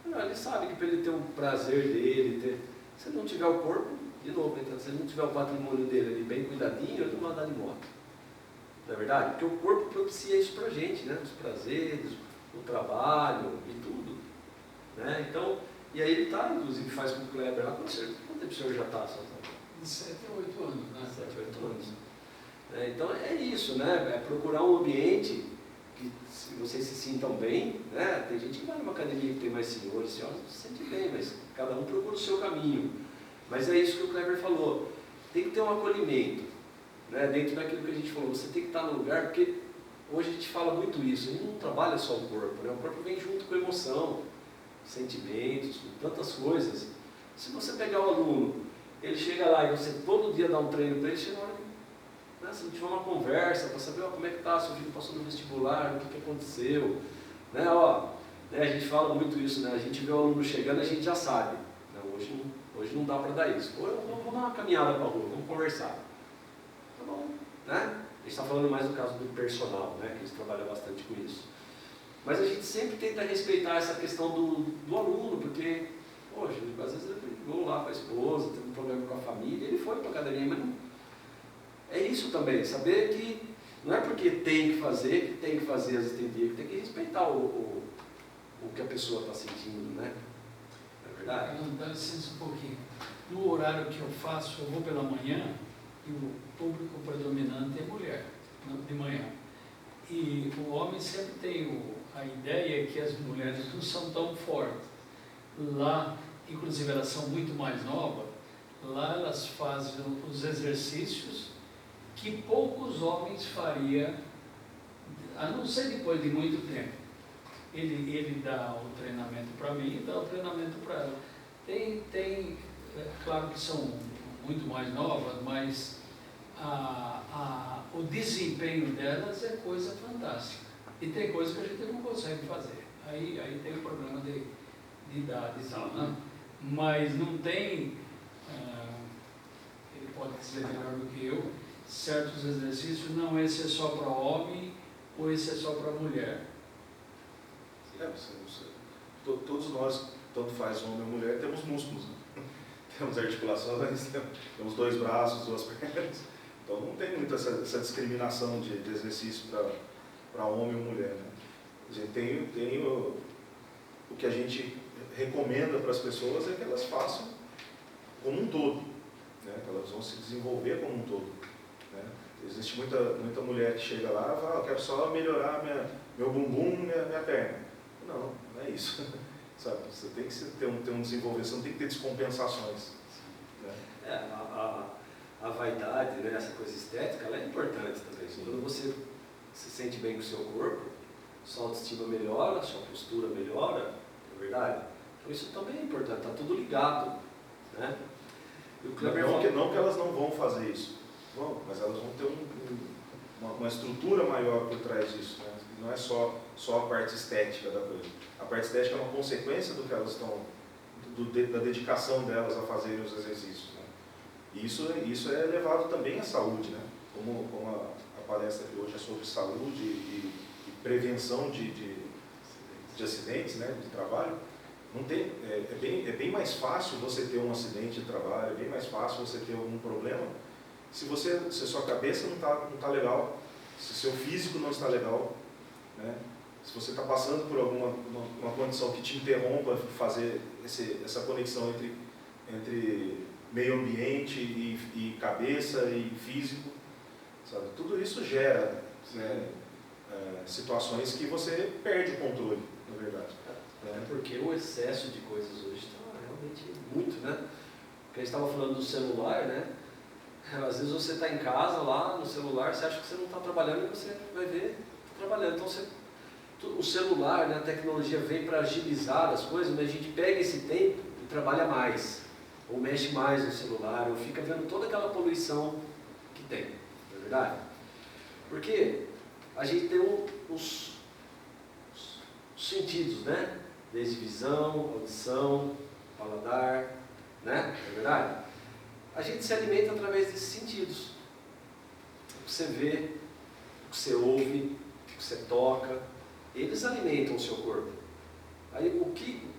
Ele sabe que para ele ter o prazer dele, se ele não tiver o corpo, de novo, então, se ele não tiver o patrimônio dele ali bem cuidadinho, ele não vai andar de moto. Não é verdade? Porque o corpo propicia isso para a gente, né? Os prazeres, o trabalho e tudo. Né? Então, e aí ele está, inclusive faz com o Kleber lá, quanto tempo o senhor já está? 7 a 8 anos, né? 7 a 8 anos. Então é isso, né? É procurar um ambiente que vocês se sintam bem, né? Tem gente que vai numa academia que tem mais senhores, senhoras, se sente bem, mas cada um procura o seu caminho. Mas é isso que o Kleber falou, tem que ter um acolhimento, né? Dentro daquilo que a gente falou, você tem que estar no lugar, porque hoje a gente fala muito isso, a gente não trabalha só o corpo, né? O corpo vem junto com a emoção, sentimentos, com tantas coisas. Se você pegar o aluno, ele chega lá e você todo dia dá um treino para ele, chega na hora que, né, se não tiver uma conversa para saber como é que está, seu filho passou no vestibular, o que aconteceu, né? A gente fala muito isso, né? A gente vê o aluno chegando, a gente já sabe, né? Hoje não dá para dar isso. Vamos dar uma caminhada para a rua, vamos conversar. Tá bom, né? A gente está falando mais no caso do personal, né? Que eles trabalham bastante com isso. Mas a gente sempre tenta respeitar essa questão do aluno, porque, poxa, às vezes ele ligou lá com a esposa, teve um problema com a família, ele foi para a academia, mas não. É isso também, saber que não é porque tem que fazer, às vezes tem dia que tem que respeitar o que a pessoa está sentindo, né? Não é verdade? Dá licença um pouquinho. No horário que eu faço, eu vou pela manhã e o público predominante é mulher, de manhã. E o homem sempre tem a ideia que as mulheres não são tão fortes. Lá, inclusive elas são muito mais novas, lá elas fazem os exercícios que poucos homens fariam, a não ser depois de muito tempo. Ele dá o treinamento para mim e dá o treinamento para ela. Claro que são muito mais novas, mas o desempenho delas é coisa fantástica. E tem coisas que a gente não consegue fazer. Aí tem o problema de idade e tal, né? Mas não tem, ele pode dizer melhor do que eu, certos exercícios, não, esse é só para homem ou esse é só para mulher. Todos nós, tanto faz homem ou mulher, temos músculos, né? Temos articulações, temos 2 braços, 2 pernas. Então não tem muito essa discriminação de exercício para homem ou mulher, né? A gente tem o que a gente recomenda para as pessoas é que elas façam como um todo, né? Que elas vão se desenvolver como um todo, né? Existe muita mulher que chega lá e fala, eu quero só melhorar meu bumbum, minha perna. Não é isso. Sabe? Você tem que ter um desenvolvimento, você não tem que ter descompensações, né? A vaidade, né, essa coisa estética, ela é importante também. Quando você se sente bem com o seu corpo, sua autoestima melhora, sua postura melhora, não é verdade? Então isso também é importante, está tudo ligado, né? E o Kleber não que elas não vão fazer isso, vão, mas elas vão ter uma estrutura maior por trás disso, né? Não é só a parte estética da coisa. A parte estética é uma consequência do que elas estão, da dedicação delas a fazerem os exercícios, né? E isso é levado também à saúde, né? Como a palestra de hoje é sobre saúde e prevenção de acidentes, né, de trabalho. Não tem, é bem mais fácil você ter um acidente de trabalho, é bem mais fácil você ter algum problema se sua cabeça não tá legal, se seu físico não está legal, né? Se você está passando por uma condição que te interrompa fazer essa conexão entre meio ambiente e cabeça e físico, sabe? Tudo isso gera, né, situações que você perde o controle, na verdade. Porque o excesso de coisas hoje está realmente muito, né? Porque a gente estava falando do celular, né? Às vezes você está em casa lá no celular, você acha que você não está trabalhando e você vai ver, está trabalhando. Então o celular, né, a tecnologia vem para agilizar as coisas, mas a gente pega esse tempo e trabalha mais, ou mexe mais no celular, ou fica vendo toda aquela poluição que tem, não é verdade? Porque a gente tem os sentidos, né? Desde visão, audição, paladar, né? Não é verdade? A gente se alimenta através desses sentidos. O que você vê, o que você ouve, o que que você toca, eles alimentam o seu corpo. Aí,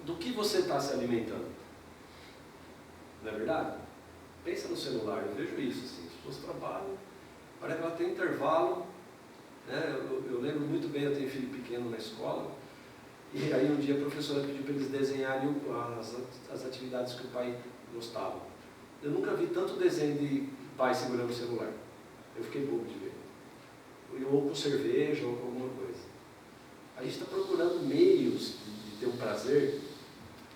do que você está se alimentando? Não é verdade? Pensa no celular, eu vejo isso, assim, as pessoas trabalham, parece que ela tem intervalo, né? Eu lembro muito bem, eu tenho filho pequeno na escola, e aí um dia a professora pediu para eles desenharem as atividades que o pai gostava. Eu nunca vi tanto desenho de pai segurando o celular. Eu fiquei bobo de ver. Ou com cerveja, ou com alguma coisa. A gente está procurando meios de ter um prazer,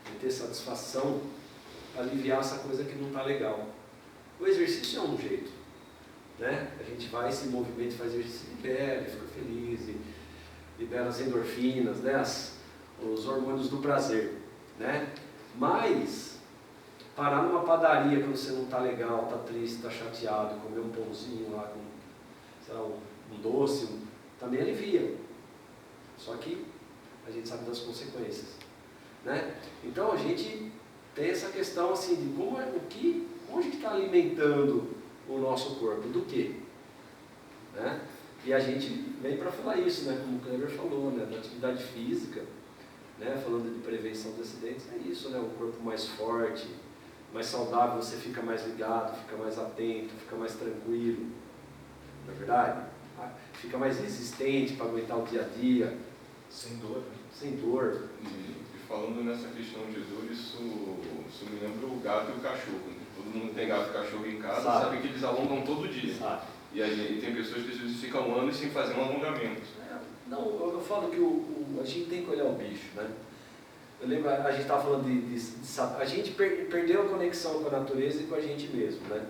de ter satisfação, para aliviar essa coisa que não está legal. O exercício é um jeito, né? A gente vai, se movimenta, faz exercício, libera, fica feliz, libera as endorfinas, né? Os hormônios do prazer, né? Mas parar numa padaria quando você não está legal, está triste, está chateado, comer um pãozinho lá com, sei lá, um doce, também alivia. Só que a gente sabe das consequências, né? Então a gente tem essa questão assim de como a gente está alimentando o nosso corpo, do quê? Né? E a gente vem para falar isso, né? Como o Kleber falou, né? Da atividade física, né? Falando de prevenção de acidentes, é isso, né? Um corpo mais forte, mais saudável, você fica mais ligado, fica mais atento, fica mais tranquilo, não é verdade? Fica mais resistente para aguentar o dia a dia. Sem dor, né? Sem dor. E falando nessa questão de dor, isso me lembra o gato e o cachorro. Né? Todo mundo tem gato e cachorro em casa, sabe que eles alongam todo dia. Sabe. E tem pessoas que às vezes ficam anos sem fazer um alongamento. Não, eu falo que a gente tem que olhar o bicho, né? Eu lembro, a gente estava falando a gente perdeu a conexão com a natureza e com a gente mesmo, né?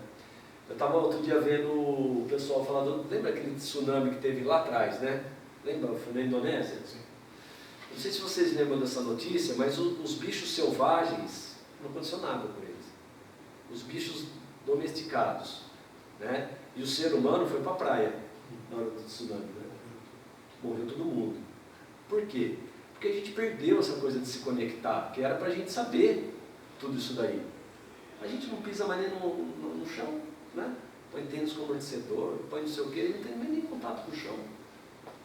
Eu estava outro dia vendo o pessoal falando, lembra aquele tsunami que teve lá atrás, né? Lembra? Foi na Indonésia? Sim. Não sei se vocês lembram dessa notícia, mas os bichos selvagens, não aconteceu nada com eles. Os bichos domesticados, né? E o ser humano foi para a praia na hora do tsunami, né? Morreu todo mundo. Por quê? Porque a gente perdeu essa coisa de se conectar, que era para a gente saber tudo isso daí. A gente não pisa mais nem no chão, né? Põe tênis com amortecedor, põe não sei o quê, não tem nem contato com o chão.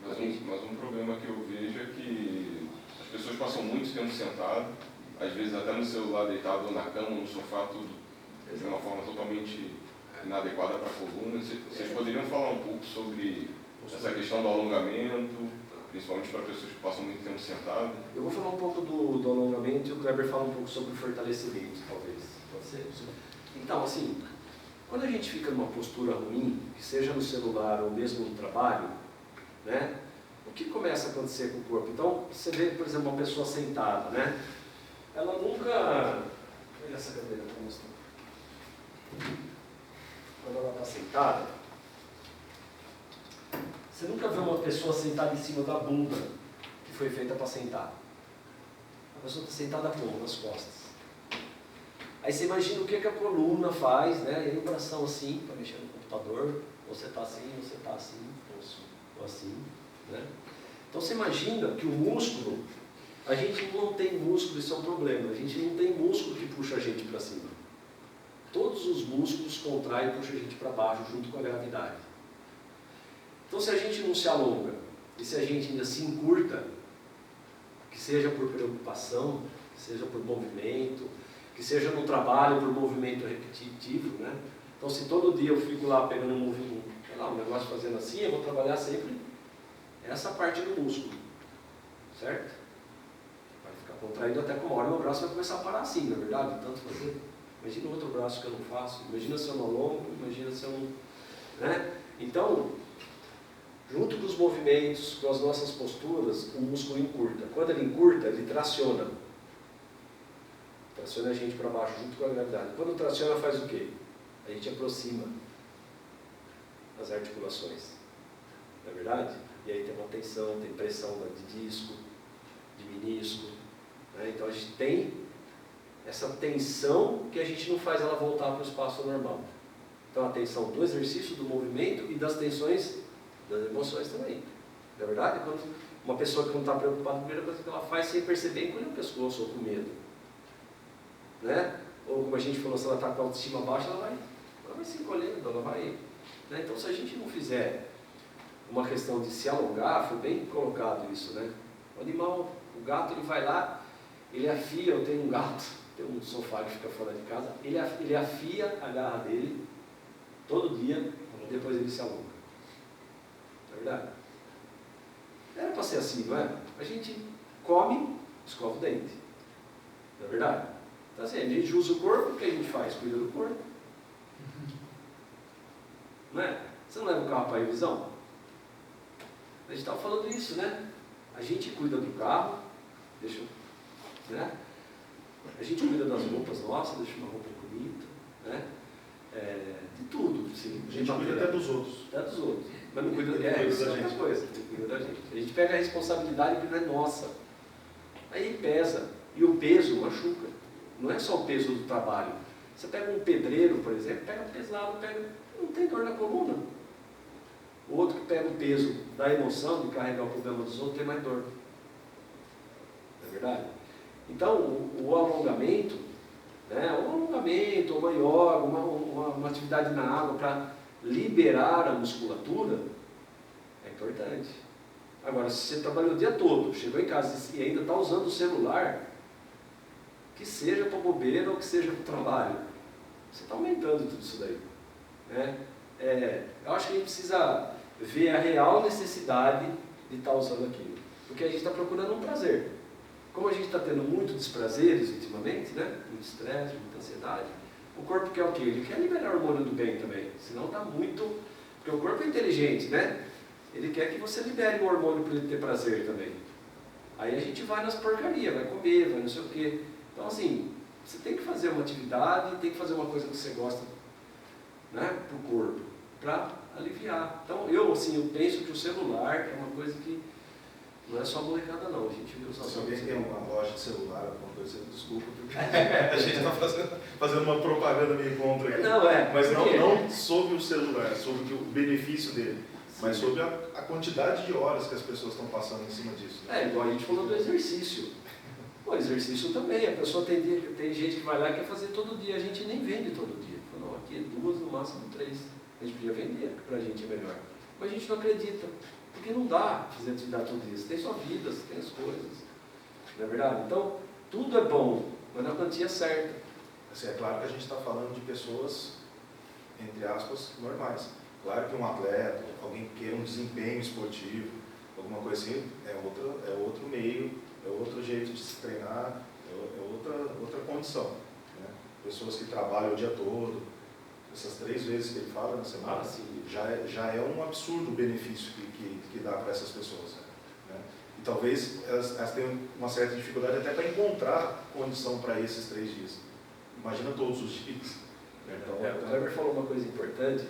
Mas um problema que eu vejo é que as pessoas passam muito tempo sentado, às vezes até no celular deitado ou na cama, no sofá, tudo de uma forma totalmente inadequada para a coluna. Vocês poderiam falar um pouco sobre essa questão do alongamento, principalmente para pessoas que passam muito tempo sentadas? Eu vou falar um pouco do alongamento e o Kleber fala um pouco sobre o fortalecimento, talvez. Pode ser? Então, assim, quando a gente fica numa postura ruim, que seja no celular ou mesmo no trabalho, né? O que começa a acontecer com o corpo? Então, você vê, por exemplo, uma pessoa sentada, né? Ela nunca... Olha essa cadeira para mostrar. Quando ela está sentada, você nunca vê uma pessoa sentada em cima da bunda que foi feita para sentar. A pessoa está sentada como? Nas costas. Aí você imagina o que a coluna faz, né? E aí o bração assim, para mexer no computador, ou você está assim, ou você está assim, ou assim, né? Então você imagina que o músculo, a gente não tem músculo, isso é um problema, a gente não tem músculo que puxa a gente para cima. Todos os músculos contraem e puxam a gente para baixo junto com a gravidade. Então se a gente não se alonga, e se a gente ainda se encurta, que seja por preocupação, que seja por movimento, que seja no trabalho por movimento repetitivo, né? Então se todo dia eu fico lá pegando um movimento, sei lá, um negócio fazendo assim, eu vou trabalhar sempre essa parte do músculo, certo? Vai ficar contraído até que uma hora meu braço vai começar a parar assim, na verdade, tanto fazer. Imagina o outro braço que eu não faço, imagina se eu não alongo, imagina se eu não... Né? Então, junto com os movimentos, com as nossas posturas, o músculo encurta. Quando ele encurta, ele traciona. Traciona a gente para baixo, junto com a gravidade. Quando traciona, faz o quê? A gente aproxima as articulações. Não é verdade? E aí tem uma tensão, tem pressão de disco, de menisco. Né? Então a gente tem essa tensão que a gente não faz ela voltar para o espaço normal. Então a tensão do exercício, do movimento e das tensões das emoções também. Não é verdade? Quando uma pessoa que não está preocupada, a primeira coisa que ela faz sem perceber é encolher o pescoço ou com medo. Né? Ou como a gente falou, se ela está com a autoestima baixa, ela vai se encolhendo, ela vai... Né? Então se a gente não fizer uma questão de se alongar, foi bem colocado isso, né? O animal, o gato, ele vai lá, ele afia, eu tenho um gato, tem um sofá que fica fora de casa, ele afia a garra dele todo dia, e depois ele se alonga. Não é verdade? Era para ser assim, não é? A gente come, escova o dente. Não é verdade? Então assim, a gente usa o corpo, o que a gente faz? Cuida do corpo. Não é? Você não leva o carro para a revisão? A gente estava falando isso, né? A gente cuida do carro, deixa eu, né? A gente cuida das roupas nossas, deixa uma roupa bonita, né? De tudo. Assim, A gente cuida até dos outros. Até dos outros. Mas não cuida Ele da cuida gente. da gente. Coisa, ele cuida da gente. A gente pega a responsabilidade que não é nossa. Aí pesa. E o peso machuca. Não é só o peso do trabalho. Você pega um pedreiro, por exemplo, pega pesado, não tem dor na coluna. O outro que pega o peso da emoção de carregar o problema dos outros tem mais dor. Não é verdade? Então, o alongamento, né, uma yoga, uma atividade na água para liberar a musculatura é importante. Agora, se você trabalhou o dia todo, chegou em casa e ainda está usando o celular, que seja para bobeira ou que seja para o trabalho, você está aumentando tudo isso daí. Né? Eu acho que a gente precisa ver a real necessidade de estar usando aquilo, porque a gente está procurando um prazer. Como a gente está tendo muitos desprazeres ultimamente, né? Muito estresse, muita ansiedade, o corpo quer o quê? Ele quer liberar o hormônio do bem também, senão está muito... Porque o corpo é inteligente, né? Ele quer que você libere o hormônio para ele ter prazer também. Aí a gente vai nas porcarias, vai comer, vai não sei o quê. Então assim, você tem que fazer uma atividade, tem que fazer uma coisa que você gosta, né? Para o corpo, para aliviar. Então eu penso que o celular é uma coisa que não é só molecada não, a gente viu Se alguém tem uma loja de celular, alguma coisa, desculpa, porque a gente está fazendo uma propaganda meio contra aqui. Mas não sobre o celular, sobre o benefício dele, mas sobre a quantidade de horas que as pessoas estão passando em cima disso. Né? Igual a gente falou do exercício. O exercício também, a pessoa tem gente que vai lá e quer fazer todo dia, a gente nem vende todo dia. Não, aqui é 2, no máximo 3. A gente podia vender, que para a gente é melhor. Mas a gente não acredita. Porque não dá fazer atividade todo dia. Você tem sua vida, você tem as coisas. Não é verdade? Então, tudo é bom, mas na quantia certa. Assim, é claro que a gente está falando de pessoas, entre aspas, normais. Claro que um atleta, alguém que queira um desempenho esportivo, alguma coisa assim, é outro meio, é outro jeito de se treinar, é outra condição. Né? Pessoas que trabalham o dia todo, essas 3 vezes que ele fala na semana, já é um absurdo o benefício que dá para essas pessoas. Né? E talvez elas tenham uma certa dificuldade até para encontrar condição para esses 3 dias. Imagina todos os dias. Então, o Kleber falou uma coisa importante,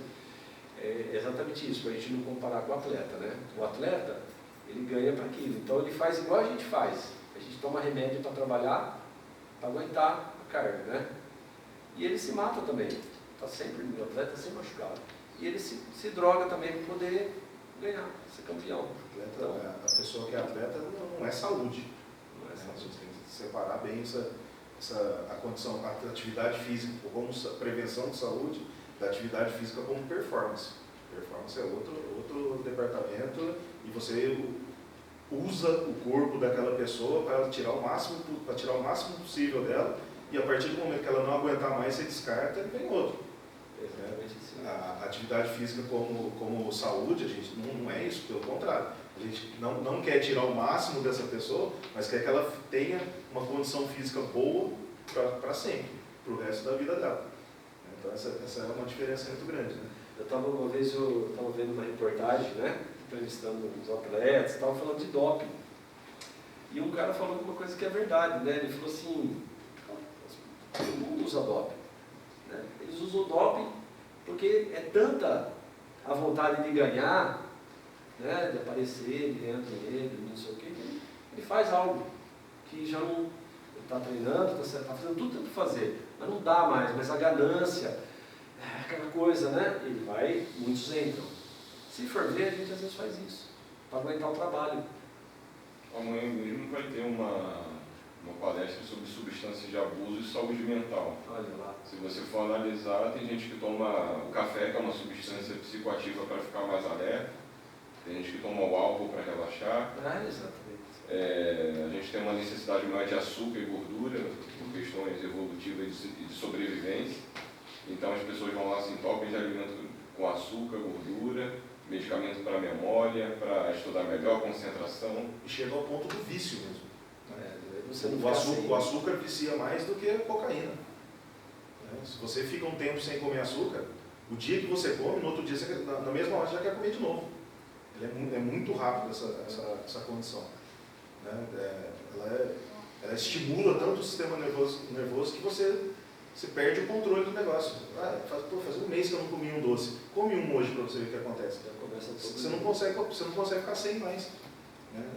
é exatamente isso, para a gente não comparar com o atleta. Né? O atleta, ele ganha para aquilo, então ele faz igual a gente faz. A gente toma remédio para trabalhar, para aguentar a carga. Né? E ele se mata também. O atleta está sempre machucado. E ele se droga também para poder ganhar, ser campeão. Então, a pessoa que é atleta não é saúde. Não é saúde. A gente tem que separar bem a condição, a atividade física como prevenção de saúde, da atividade física como performance. Performance é outro departamento e você usa o corpo daquela pessoa para tirar o máximo possível dela, e a partir do momento que ela não aguentar mais, você descarta e vem outro. A atividade física como saúde, a gente não é isso, pelo contrário. A gente não quer tirar o máximo dessa pessoa, mas quer que ela tenha uma condição física boa para sempre, para o resto da vida dela. Então essa é uma diferença muito grande. Né? Uma vez eu estava vendo uma reportagem, né, entrevistando os atletas, estava falando de doping. E um cara falou uma coisa que é verdade, né? Ele falou assim, todo mundo usa doping. Né? Eles usam o doping porque é tanta a vontade de ganhar, né, de aparecer dentro dele, não sei o quê, que ele faz algo que já não está treinando, está fazendo tudo que tem que fazer, mas não dá mais, mas a ganância, aquela coisa, né? Muitos entram. Se for ver, a gente às vezes faz isso, para aguentar o trabalho. Amanhã mesmo vai ter uma palestra sobre substâncias de abuso e saúde mental. Olha lá. Se você for analisar, tem gente que toma o café, que é uma substância psicoativa para ficar mais alerta, tem gente que toma o álcool para relaxar. Exatamente. A gente tem uma necessidade maior de açúcar e gordura por questões evolutivas e de sobrevivência. Então as pessoas vão lá, se entopem de alimento com açúcar, gordura, medicamento para memória, para estudar melhor, concentração. E chega ao ponto do vício mesmo. Você não O açúcar vicia mais do que a cocaína. Se você fica um tempo sem comer açúcar, o dia que você come, no outro dia, na mesma hora, você já quer comer de novo. É muito rápido essa condição. Ela estimula tanto o sistema nervoso que você perde o controle do negócio. Faz um mês que eu não comi um doce. Come um hoje para você ver o que acontece. Você não consegue ficar sem mais.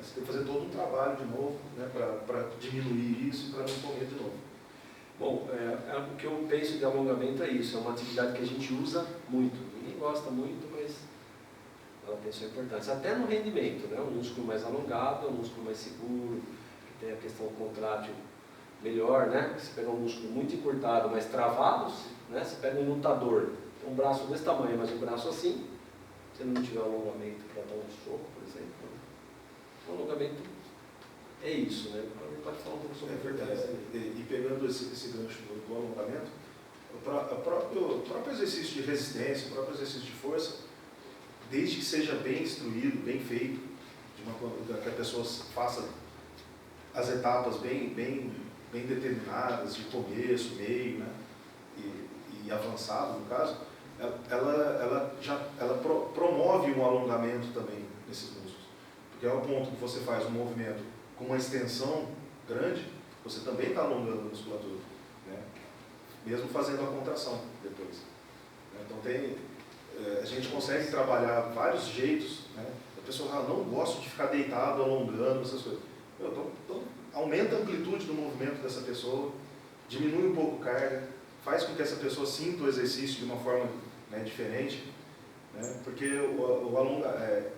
Você tem que fazer todo um trabalho de novo, para diminuir isso e para não comer de novo. Bom, o que eu penso de alongamento é isso, é uma atividade que a gente usa muito. Ninguém gosta muito, mas ela tem sua importância. Até no rendimento, né? Um músculo mais alongado, um músculo mais seguro, que tem a questão contrátil melhor, né? Você pega um músculo muito encurtado, mas travado, né? Você pega um lutador, um braço desse tamanho, mas um braço assim, se ele não tiver alongamento para dar um soco, por exemplo, o alongamento é isso, né? Ele pode falar um pouco sobre a importância. E pegando esse gancho do alongamento, o próprio exercício de resistência, o próprio exercício de força, desde que seja bem instruído, bem feito, que a pessoa faça as etapas bem determinadas, de começo, meio, né? e avançado, no caso, ela promove um alongamento também nesses músculos. Porque ao ponto que você faz um movimento com uma extensão grande, você também está alongando a musculatura, né? Mesmo fazendo a contração depois. Então a gente consegue trabalhar vários jeitos, né? A pessoa fala, não gosto de ficar deitado, alongando, essas coisas. Então aumenta a amplitude do movimento dessa pessoa, diminui um pouco a carga, faz com que essa pessoa sinta o exercício de uma forma, né, diferente, né? Porque o alonga é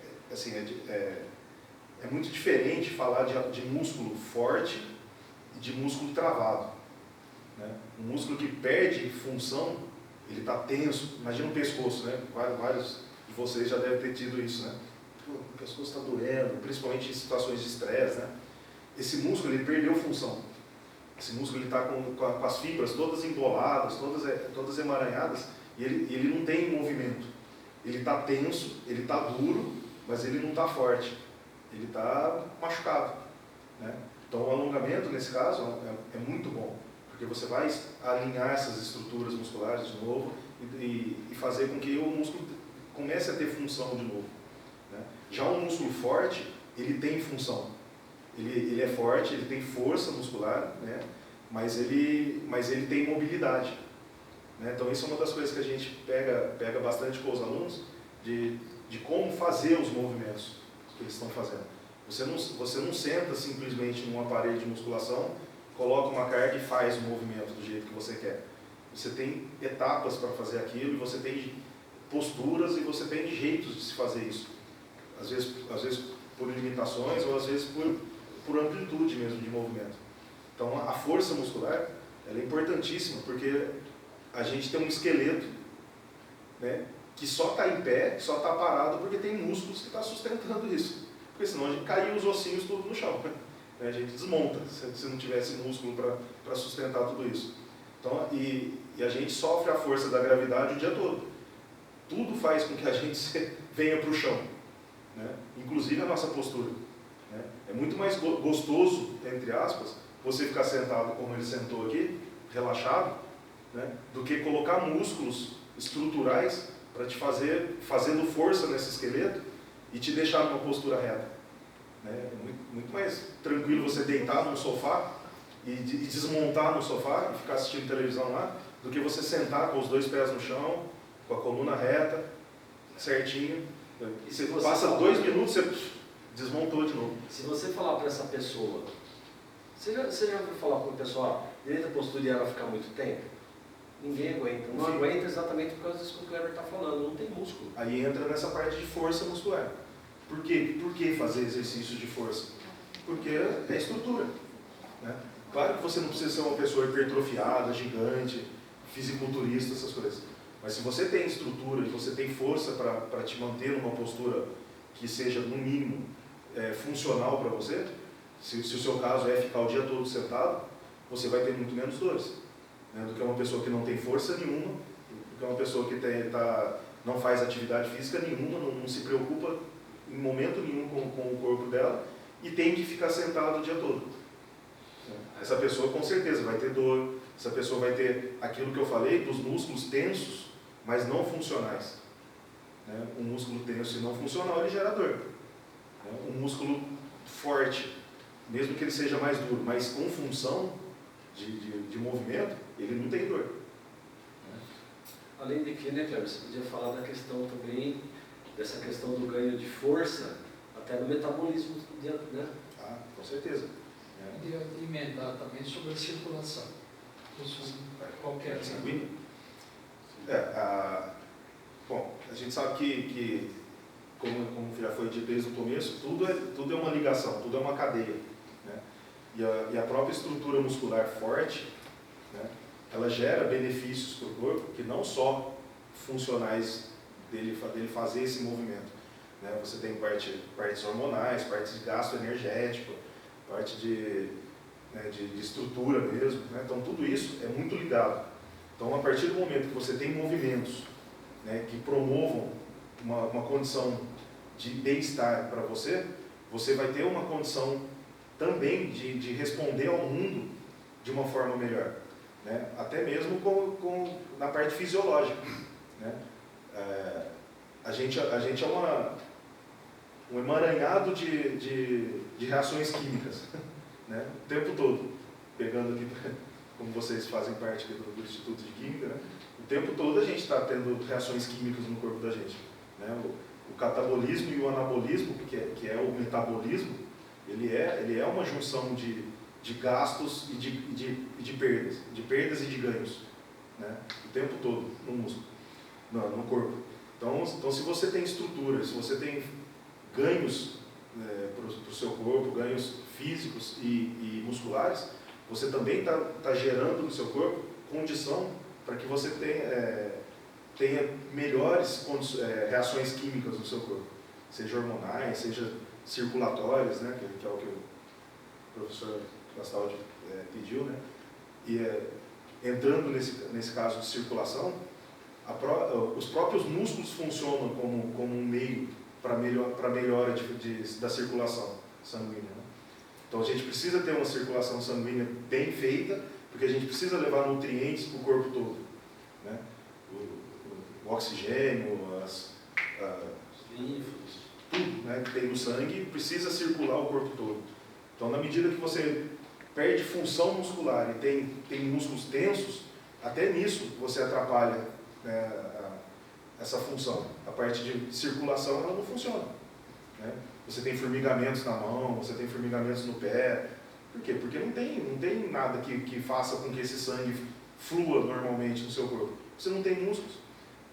muito diferente falar de músculo forte e de músculo travado, né? Um músculo que perde função, ele está tenso. Imagina o pescoço, né? Vários de vocês já devem ter tido isso, né? O pescoço está doendo, principalmente em situações de estresse, né? Esse músculo, ele perdeu função. Esse músculo está com as fibras todas emboladas, todas emaranhadas, e ele não tem movimento. Ele está tenso, ele está duro, mas ele não está forte. Ele está machucado, né? Então o alongamento, nesse caso, é muito bom, porque você vai alinhar essas estruturas musculares de novo e fazer com que o músculo comece a ter função de novo, né? Já um músculo forte, ele tem função. Ele é forte, ele tem força muscular, né? Mas ele tem mobilidade, né? Então isso é uma das coisas que a gente pega bastante com os alunos, de como fazer os movimentos que eles estão fazendo. Você não senta simplesmente num aparelho de musculação, coloca uma carga e faz o movimento do jeito que você quer. Você tem etapas para fazer aquilo, e você tem posturas, e você tem jeitos de se fazer isso. Às vezes por limitações, ou às vezes por amplitude mesmo de movimento. Então a força muscular, ela é importantíssima, porque a gente tem um esqueleto, né, que só está em pé, só está parado porque tem músculos que estão sustentando isso. Porque senão a gente caiu os ossinhos tudo no chão, né? A gente desmonta se não tivesse músculo para sustentar tudo isso. Então, e a gente sofre a força da gravidade o dia todo. Tudo faz com que a gente venha para o chão, né? Inclusive a nossa postura, né? É muito mais gostoso, entre aspas, você ficar sentado como ele sentou aqui, relaxado, né, do que colocar músculos estruturais para te fazendo força nesse esqueleto e te deixar numa postura reta, né? É muito mais tranquilo você deitar num sofá e desmontar no sofá e ficar assistindo televisão lá, do que você sentar com os dois pés no chão, com a coluna reta, certinho. E você passa 2 minutos, você desmontou de novo. Se você falar para essa pessoa, você já ouviu falar para o pessoal, direita postura e ela ficar muito tempo? Ninguém aguenta. Não aguenta exatamente por causa disso que o Kleber está falando, não tem músculo. Aí entra nessa parte de força muscular. Por quê? Por que fazer exercícios de força? Porque é estrutura, né? Claro que você não precisa ser uma pessoa hipertrofiada, gigante, fisiculturista, essas coisas. Mas se você tem estrutura e você tem força para te manter numa postura que seja, no mínimo, funcional para você, se o seu caso é ficar o dia todo sentado, você vai ter muito menos dores, né, do que uma pessoa que não tem força nenhuma, do que uma pessoa que não faz atividade física nenhuma, não se preocupa em momento nenhum com o corpo dela e tem que ficar sentado o dia todo. Essa pessoa com certeza vai ter dor, essa pessoa vai ter aquilo que eu falei dos músculos tensos, mas não funcionais. Um músculo tenso e não funcional, ele gera dor. Um músculo forte, mesmo que ele seja mais duro, mas com função de movimento, ele não tem dor. Além de que, né, Cleber, você podia falar da questão também, dessa questão do ganho de força, até no metabolismo, né? Ah, com certeza. Queria emendar também sobre a circulação. Qualquer sanguíneo? Bom, a gente sabe que como já foi dito desde o começo, tudo é uma ligação, tudo é uma cadeia. Né? E a própria estrutura muscular forte, né, ela gera benefícios para o corpo, que não só funcionais dele fazer esse movimento. Né? Você tem partes hormonais, partes de gasto energético, parte de estrutura mesmo. Né? Então, tudo isso é muito ligado. Então, a partir do momento que você tem movimentos, né, que promovam uma condição de bem-estar para você, você vai ter uma condição também de responder ao mundo de uma forma melhor. Né? Até mesmo na parte fisiológica. Né? A gente é um emaranhado de reações químicas, né? O tempo todo, pegando aqui, como vocês fazem parte aqui do Instituto de Química, né? O tempo todo a gente está tendo reações químicas no corpo da gente. Né? O catabolismo e o anabolismo, que é o metabolismo, ele é uma junção de gastos e de perdas e de ganhos, né? O tempo todo no músculo, no corpo. Então, se você tem estrutura, se você tem ganhos para o seu corpo, ganhos físicos e musculares, você também está gerando no seu corpo condição para que você tenha melhores reações químicas no seu corpo, seja hormonais, seja circulatórias, né, que é o que o professor Gastaldi pediu, né, e entrando nesse caso de circulação, os próprios músculos funcionam como um meio para melhora da circulação sanguínea. Né? Então a gente precisa ter uma circulação sanguínea bem feita, porque a gente precisa levar nutrientes para o corpo todo. Né? O oxigênio, as linfos, tudo, né, que tem no sangue precisa circular o corpo todo. Então, na medida que você perde função muscular e tem músculos tensos, até nisso você atrapalha, né, essa função. A parte de circulação ela não funciona. Né? Você tem formigamentos na mão, você tem formigamentos no pé. Por quê? Porque não tem nada que faça com que esse sangue flua normalmente no seu corpo. Você não tem músculos.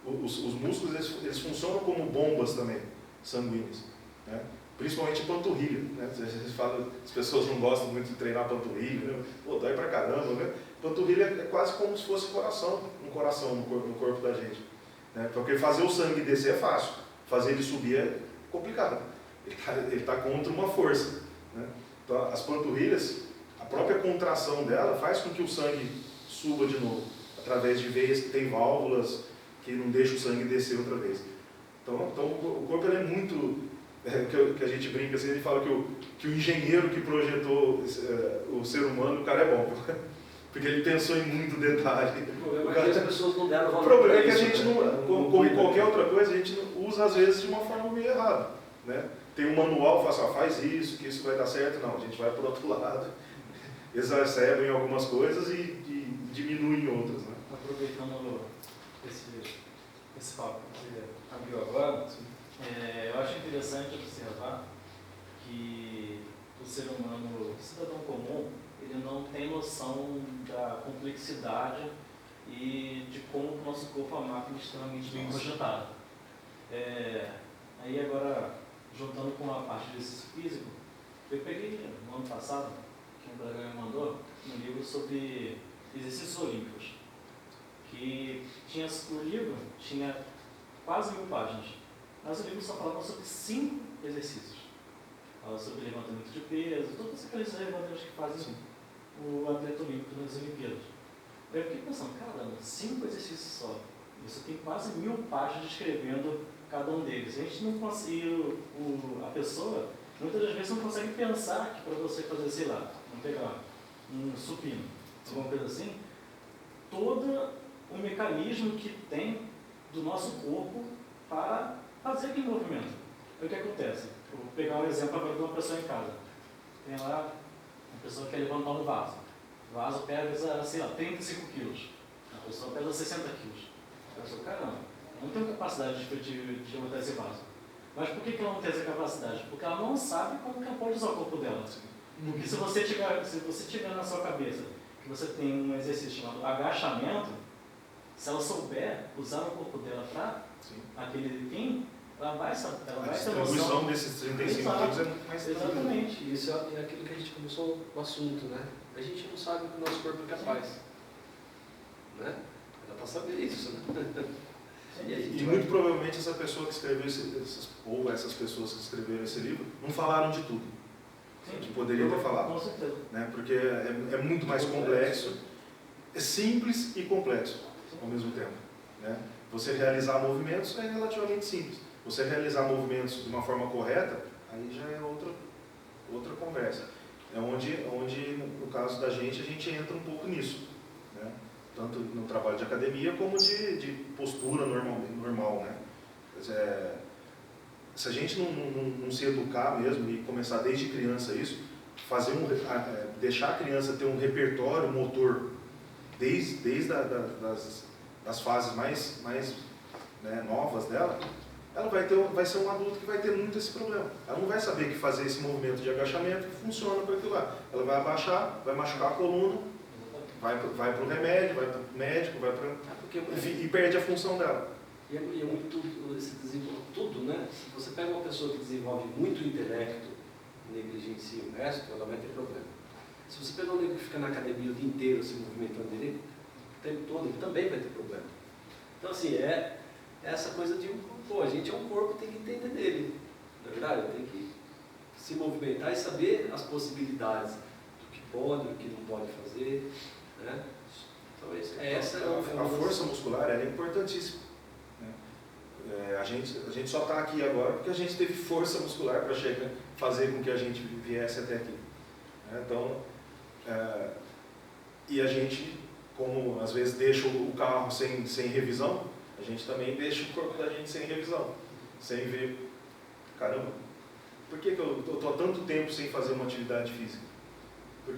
Os músculos eles funcionam como bombas também, sanguíneas. Né? Principalmente panturrilha. Né? As pessoas não gostam muito de treinar panturrilha. Né? Pô, dói pra caramba. Né? Panturrilha é quase como se fosse um coração no corpo da gente. Né? Porque fazer o sangue descer é fácil, fazer ele subir é complicado. Ele está contra uma força. Né? Então, as panturrilhas, a própria contração dela faz com que o sangue suba de novo, através de veias que tem válvulas que não deixam o sangue descer outra vez. Então o corpo ele é muito... que a gente brinca assim, ele fala que o engenheiro que projetou o ser humano, o cara é bom. Porque ele pensou em muito detalhe. O problema é que as pessoas não deram valor. O problema é que a gente como qualquer outra coisa, a gente usa às vezes de uma forma meio errada. Né? Tem um manual, faz isso, que isso vai dar certo. Não, a gente vai para o outro lado, exacerba em algumas coisas e diminui em outras. Né? Aproveitando esse papo que você abriu agora, eu acho interessante observar que o ser humano, o cidadão comum, ele não tem noção da complexidade e de como o nosso corpo é uma máquina extremamente bem projetada. Aí agora, juntando com a parte do exercício físico, eu peguei no ano passado, que um colega me mandou, um livro sobre exercícios olímpicos, que o livro tinha quase 1000 páginas, mas o livro só falava sobre 5 exercícios. Fala sobre levantamento de peso, todos aqueles levantamentos que fazem o atleta olímpico nas Olimpíadas. Aí eu fiquei pensando, caramba, 5 exercícios só. Isso tem quase 1000 páginas descrevendo cada um deles. A gente não consegue, a pessoa, muitas das vezes não consegue pensar que para você fazer, sei lá, vamos pegar um supino, alguma coisa assim, todo o mecanismo que tem do nosso corpo para fazer aquele movimento. Aí o que acontece? Eu vou pegar um exemplo agora de uma pessoa em casa. Tem lá uma pessoa que quer levantar um vaso. O vaso pesa, sei lá, 35 quilos. A pessoa pesa 60 quilos. A pessoa, caramba, não tenho capacidade de levantar esse vaso. Mas por que ela não tem essa capacidade? Porque ela não sabe como que ela pode usar o corpo dela. Porque se você tiver na sua cabeça que você tem um exercício chamado agachamento, se ela souber usar o corpo dela para aquele fim, ela vai saber. A distribuição desses 35 quilos é muito mais tranquila. Exatamente. Isso é aquilo que a gente começou o assunto, né? A gente não sabe o que o nosso corpo é capaz. Né? Dá para saber isso, né? E muito provavelmente essa pessoa que escreveu ou essas pessoas que escreveram esse livro não falaram de tudo. Que poderia ter falado. Com certeza. Né? Porque é muito mais complexo, é simples e complexo ao mesmo tempo. Né? Você realizar movimentos é relativamente simples. Você realizar movimentos de uma forma correta, aí já é outra conversa. É onde, no caso da gente, a gente entra um pouco nisso. Né? Tanto no trabalho de academia como de postura normal. Né? Se a gente não se educar mesmo e começar desde criança isso, deixar a criança ter um repertório motor desde das fases mais né, novas dela, ela vai ser um adulto que vai ter muito esse problema. Ela não vai saber que fazer esse movimento de agachamento funciona para aquilo lá. Ela vai abaixar, vai machucar a coluna, vai para o remédio, vai para o médico, e perde a função dela. E é muito tudo, né? Se você pega uma pessoa que desenvolve muito intelecto, negligencia o resto, ela vai ter problema. Se você pegar um negro que fica na academia o dia inteiro se movimentando direito, o tempo todo, ele também vai ter problema. Então, assim, é essa coisa de, a gente é um corpo, tem que entender dele. Na verdade, tem que se movimentar e saber as possibilidades do que pode, do que não pode fazer, né? Então, a força muscular é importantíssima. A gente só está aqui agora porque a gente teve força muscular para fazer com que a gente viesse até aqui. Então, e a gente, como às vezes deixa o carro sem revisão, a gente também deixa o corpo da gente sem revisão, sem ver, caramba, por que eu estou há tanto tempo sem fazer uma atividade física? O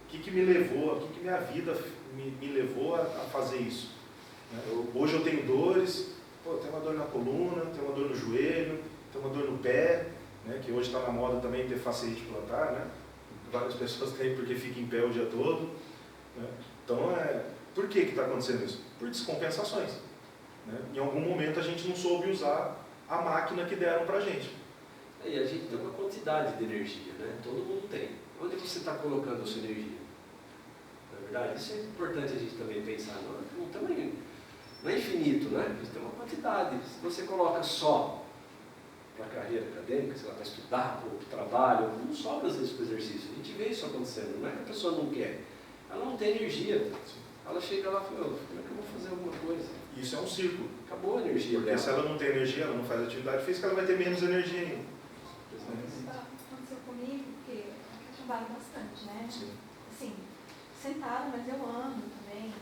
que me levou, o que minha vida me levou a fazer isso? Hoje eu tenho dores, tenho uma dor na coluna, tenho uma dor no joelho, tenho uma dor no pé, né, que hoje está na moda também ter fasciite plantar, né? Várias pessoas têm porque fica em pé o dia todo. Né? Então, por que está acontecendo isso? Por descompensações. Né? Em algum momento a gente não soube usar a máquina que deram para a gente. E a gente tem uma quantidade de energia, né? Todo mundo tem. Onde você está colocando a sua energia? Na verdade, isso é importante a gente também pensar. Não é infinito, né? Você tem uma quantidade. Se você coloca só para a carreira acadêmica, sei lá, para estudar, para o trabalho, não sobra às vezes para o exercício. A gente vê isso acontecendo. Não é que a pessoa não quer. Ela não tem energia. Ela chega lá e fala, como é que eu vou fazer alguma coisa? Isso é um círculo. Acabou a energia Porque dela. se ela não tem energia, ela não faz atividade física, ela vai ter menos energia ainda. Isso aconteceu comigo, porque eu trabalho bastante, né? Sim. Assim, sentada, mas eu ando também.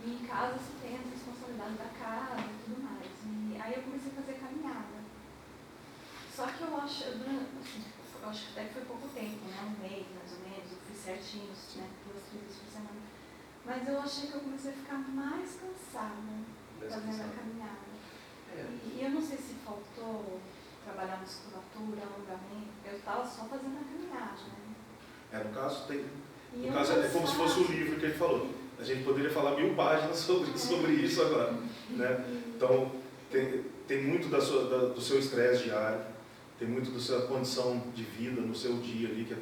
E em casa você tem as responsabilidades da casa e tudo mais. E aí eu comecei a fazer caminhada. Só que eu acho, assim, eu acho que até que foi pouco tempo, né? Um mês mais ou menos, eu fui certinho, né? 2, 3 vezes por semana. Mas eu achei que eu comecei a ficar mais cansada fazendo a caminhada. E eu não sei se faltou trabalhar musculatura, alongamento, eu estava só fazendo a caminhada, né? No caso, é como se fosse o livro que ele falou. A gente poderia falar 1000 páginas sobre isso agora. Né? Então, tem muito do seu estresse diário, tem muito da sua condição de vida no seu dia ali,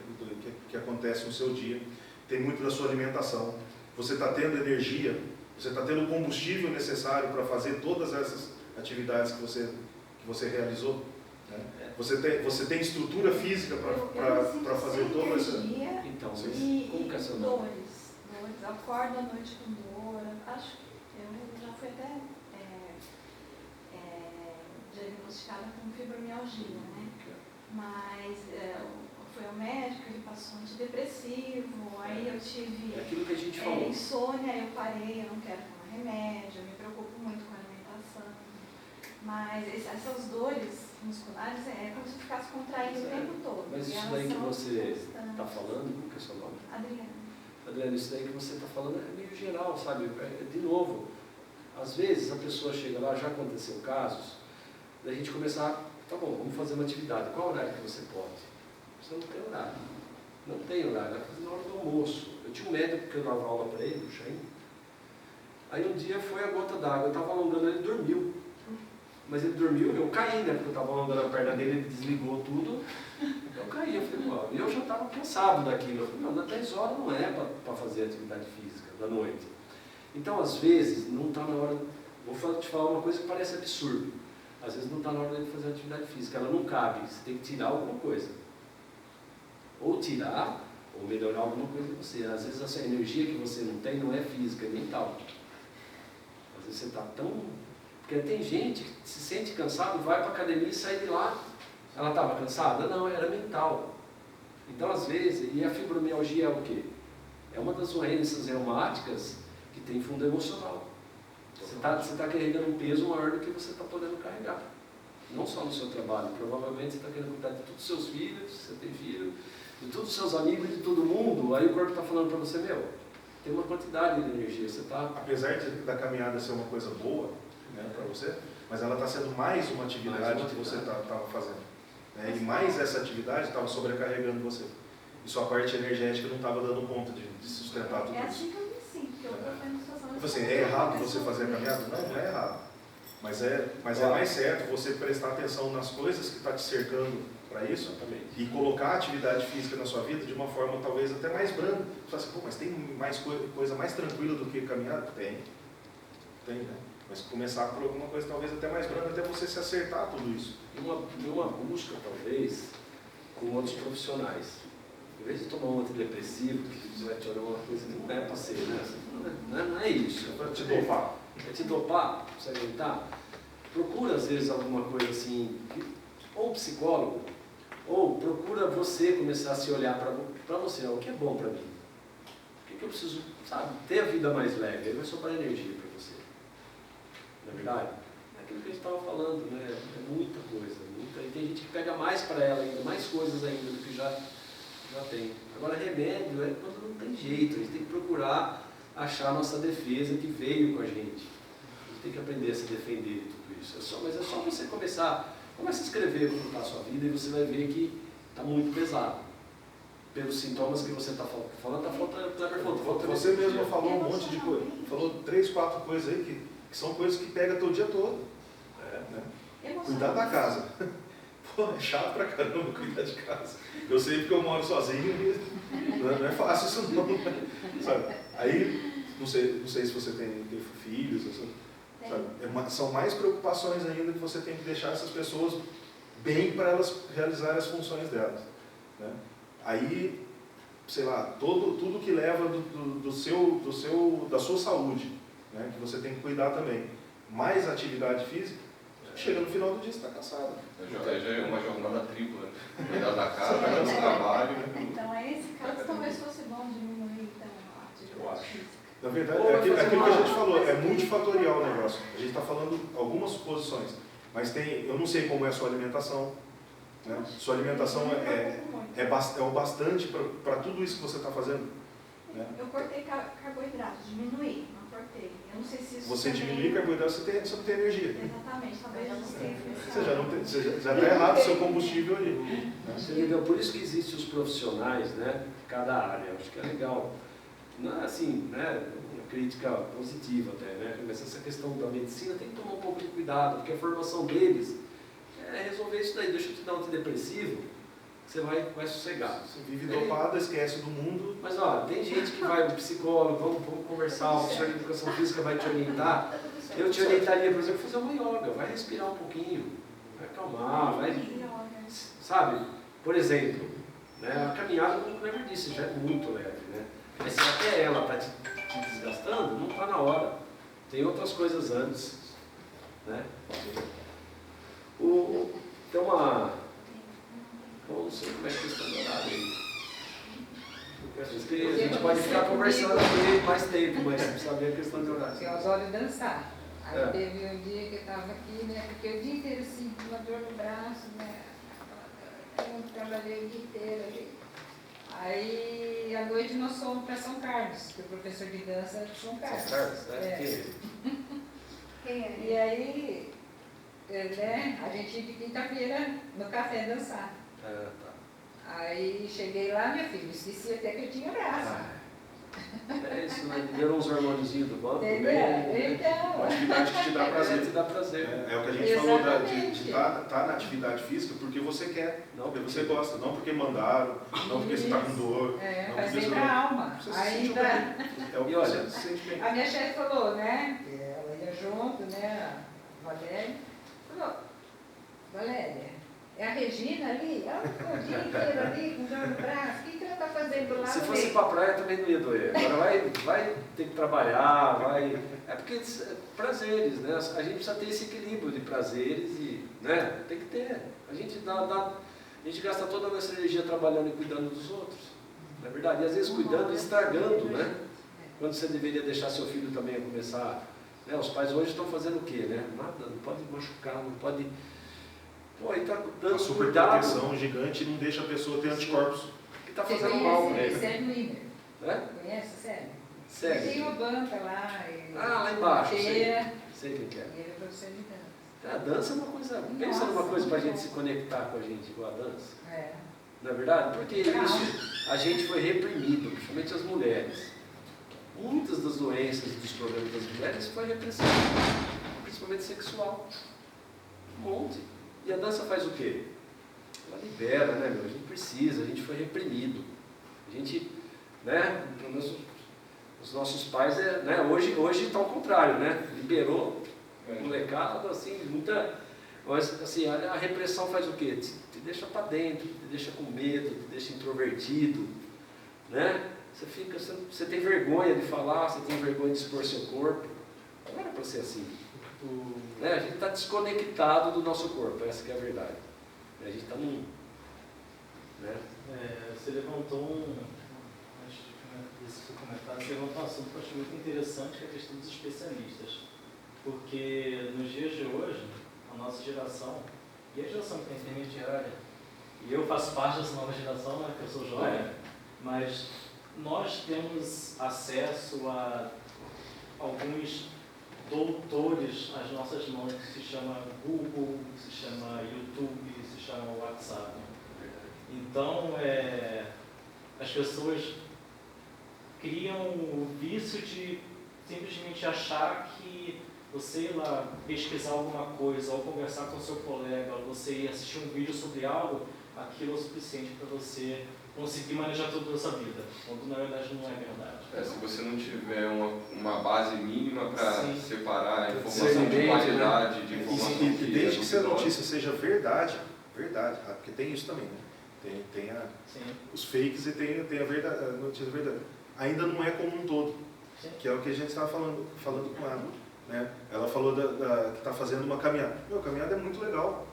que acontece no seu dia, tem muito da sua alimentação. Você está tendo energia, você está tendo o combustível necessário para fazer todas essas atividades que você realizou. Né? Você tem estrutura física para fazer toda essa... Então, mas E como que é seu nome? dores. Eu acordo à noite com dor. Acho que eu já fui até diagnosticada com fibromialgia, né? Mas fui ao médico, ele passou antidepressivo, aí eu tive É aquilo que a gente falou. insônia, eu parei, eu não quero tomar remédio, eu me preocupo muito com a alimentação. Mas essas dores musculares é como se ficasse contraindo o tempo todo. Mas e isso elas daí que são você constantes. está falando, qual que é o seu nome? Adriana. Adriana, isso daí que você está falando é meio geral, sabe? De novo, às vezes a pessoa chega lá, já aconteceu casos, da gente começar, tá bom, vamos fazer uma atividade. Qual horário que você pode? Você não tem horário. Não tem horário, vai fazer na hora do almoço. Eu tinha um médico que eu dava aula para ele, o Chain. Aí um dia foi a gota d'água, eu estava alongando, ele dormiu. Mas ele dormiu, eu caí, né? Porque eu estava alongando a perna dele, ele desligou tudo. Eu caí, eu falei, pô, eu já estava cansado daquilo. Eu falei, não, nas 10 horas não é para fazer atividade física da noite. Então, às vezes, não está na hora. Vou te falar uma coisa que parece absurdo. Às vezes não está na hora de fazer atividade física, ela não cabe, você tem que tirar alguma coisa. Ou tirar, ou melhorar alguma coisa de você. Às vezes essa energia que você não tem não é física, é mental. Às vezes você está tão... Porque tem gente que se sente cansado, vai para a academia e sai de lá. Ela estava cansada? Não, era mental. Então, às vezes, e a fibromialgia é o quê? É uma das doenças reumáticas que tem fundo emocional. Você está carregando um peso maior do que você está podendo carregar. Não só no seu trabalho, provavelmente você está querendo cuidar de todos os seus filhos, você tem filho, de todos os seus amigos, de todo mundo. Aí o corpo está falando para você, meu, tem uma quantidade de energia, você está... Apesar da caminhada ser uma coisa boa, né, para você, mas ela está sendo mais uma atividade que você estava fazendo. Né, e mais essa atividade estava sobrecarregando você. E sua parte energética não estava dando conta de sustentar tudo É isso. assim que eu me sinto, porque eu estou vendo situação... Tipo assim, é errado você fazer a caminhada? Não, não é errado. Mas é mais certo você prestar atenção nas coisas que está te cercando para isso. Exatamente. E colocar a atividade física na sua vida de uma forma talvez até mais branda. Você fala assim, pô, mas tem mais coisa mais tranquila do que caminhar? Tem, né? Mas começar por alguma coisa talvez até mais branda, até você se acertar a tudo isso. Uma busca, talvez, com outros profissionais. Em vez de tomar um antidepressivo, que vai te olhar uma coisa que não é para ser, né? Não é isso. É para te dopar. É te dopar, para você aguentar. Procura, às vezes, alguma coisa assim, ou psicólogo, ou procura você começar a se olhar para você, o que é bom para mim? O que eu preciso, sabe, ter a vida mais leve, aí vai sobrar energia para você. Na verdade, é aquilo que a gente estava falando, né? É muita coisa, e tem gente que pega mais para ela ainda, mais coisas ainda do que já tem. Agora, remédio é quando não tem jeito, a gente tem que procurar achar a nossa defesa que veio com a gente. A gente tem que aprender a se defender de tudo isso. Mas é só você começa a escrever como está a sua vida e você vai ver que está muito pesado. Pelos sintomas que você está falando, está faltando. Você mesmo falou um monte de coisa. Falou 3, 4 coisas aí que são coisas que pegam teu dia todo. Né? Cuidar da casa. Pô, é chato pra caramba cuidar de casa. Eu sei porque eu moro sozinho e não é fácil isso não. Sabe? Aí, não sei se você tem filhos, sabe? São mais preocupações ainda que você tem que deixar essas pessoas bem para elas realizarem as funções delas. Né? Aí, sei lá, tudo que leva da sua saúde, né? Que você tem que cuidar também. Mais atividade física, chega no final do dia você está cansado. Já é uma jornada tripla, né? Cuidar da casa, cuidar do trabalho. Então, esse caso talvez fosse bom diminuir então, a atividade física. Na verdade, é aquilo que a gente falou, é multifatorial o negócio. A gente está falando algumas posições, mas eu não sei como é a sua alimentação. Né? Sua alimentação é o bastante para tudo isso que você está fazendo. Né? Eu cortei carboidrato, diminuí, não cortei. Eu não sei se isso você também... diminui carboidrato, você não tem energia. Exatamente, talvez não seja. Você já está errado o seu combustível ali. Né? Então, por isso que existem os profissionais, né? Cada área, acho que é legal. Não é assim, né? Uma crítica positiva até, né? Mas essa questão da medicina tem que tomar um pouco de cuidado, porque a formação deles é resolver isso daí. Deixa eu te dar um antidepressivo, você vai sossegar. Você vive dopado, esquece do mundo. Mas ó, tem gente que vai no psicólogo, vamos conversar, o professor de educação física vai te orientar. Eu te orientaria, por exemplo, fazer uma yoga, vai respirar um pouquinho, vai acalmar, vai sabe? Por exemplo, né, a caminhada, como o Cleber disse, já é muito leve, né? Mas se até ela está te desgastando, não está na hora. Tem outras coisas antes, né? Tem uma... Eu não sei como é que está o horário aí. A gente pode ficar conversando aqui mais tempo, mas precisa saber a questão de horário. Eu adoro dançar. Aí teve um dia que eu estava aqui, né? Porque o dia inteiro assim, com uma dor no braço, né? Eu trabalhei o dia inteiro ali. Aí à noite nós fomos para São Carlos, que o professor de dança é de São Carlos. São Carlos, né? Quem é? E aí, né, a gente ia de quinta-feira no café dançar. Tá. Aí cheguei lá, minha filha, esqueci até que eu tinha braço. É isso, né? Deu uns hormôniozinhos do banco, Entendeu? Então. Uma atividade que te dá prazer. Te dá prazer. É o que a gente falou de Exatamente. estar na atividade física porque você quer, não porque você gosta, não porque mandaram, não porque você está com dor. É, não faz porque bem você pra não- alma. Você se sentiu Ainda. bem. É o que E olha, você se sente bem. A minha chefe falou, né? Que ela ia junto, né? A Valéria. Falou, Valéria, é a Regina ali? Ela ficou o dia inteiro ali com dor no braço. O que ela está fazendo lá? Se no fosse meio? pra praia também não ia doer. Agora vai ter que trabalhar, vai. É porque prazeres, né? A gente precisa ter esse equilíbrio de prazeres e, né? Tem que ter. A gente gasta toda a nossa energia trabalhando e cuidando dos outros. Não é verdade? E às vezes cuidando e estragando, né? Quando você deveria deixar seu filho também começar. Né? Os pais hoje estão fazendo o quê, né? Nada, não pode machucar, não pode. Pô, ele está A dando superproteção gigante não deixa a pessoa ter anticorpos. que está Você fazendo mal para conhece ele. Sérgio Wimmer? Né? Conhece o Sérgio? Sério. Ele tem uma banca lá. Lá embaixo, Feira. Sei quem que é. E ele é professor de dança. A dança é uma coisa. Pensa numa coisa para a gente se conectar com a gente, com a dança. É. Não é verdade? Porque isso, a gente foi reprimido, principalmente as mulheres. Muitas das doenças dos problemas das mulheres foi repressão, principalmente sexual. Um monte. E a dança faz o quê? Ela libera, né, meu? A gente precisa, a gente foi reprimido. A gente, né, os nossos pais, né, hoje está ao contrário, né? Liberou, molecada, assim, muita... Mas, assim, a repressão faz o quê? Te deixa para dentro, te deixa com medo, te deixa introvertido, né? Você tem vergonha de falar, você tem vergonha de expor seu corpo. Não era para ser assim. Né? A gente está desconectado do nosso corpo, essa que é a verdade. A gente está num... Né? Você levantou antes desse seu comentário, você levantou um assunto que eu acho muito interessante, que é a questão dos especialistas. Porque nos dias de hoje, a nossa geração, e a geração que é intermediária, e eu faço parte dessa nova geração, né, que eu sou jovem, mas nós temos acesso a alguns doutores às nossas mãos, que se chama Google, que se chama YouTube, que se chama WhatsApp. Então, as pessoas criam o vício de simplesmente achar que você ir lá pesquisar alguma coisa, ou conversar com seu colega, ou você ir assistir um vídeo sobre algo, aquilo é o suficiente para você conseguir manejar toda a sua vida, quando na verdade não é verdade. Se você não tiver uma base mínima para separar a informação Sim, de qualidade, de E informação desde que se a duvidosa. notícia seja verdade, porque tem isso também, né? Tem os fakes e tem a notícia verdadeira. Ainda não é como um todo, que é o que a gente estava falando com ela. Né? Ela falou que está fazendo uma caminhada. Meu, caminhada é muito legal,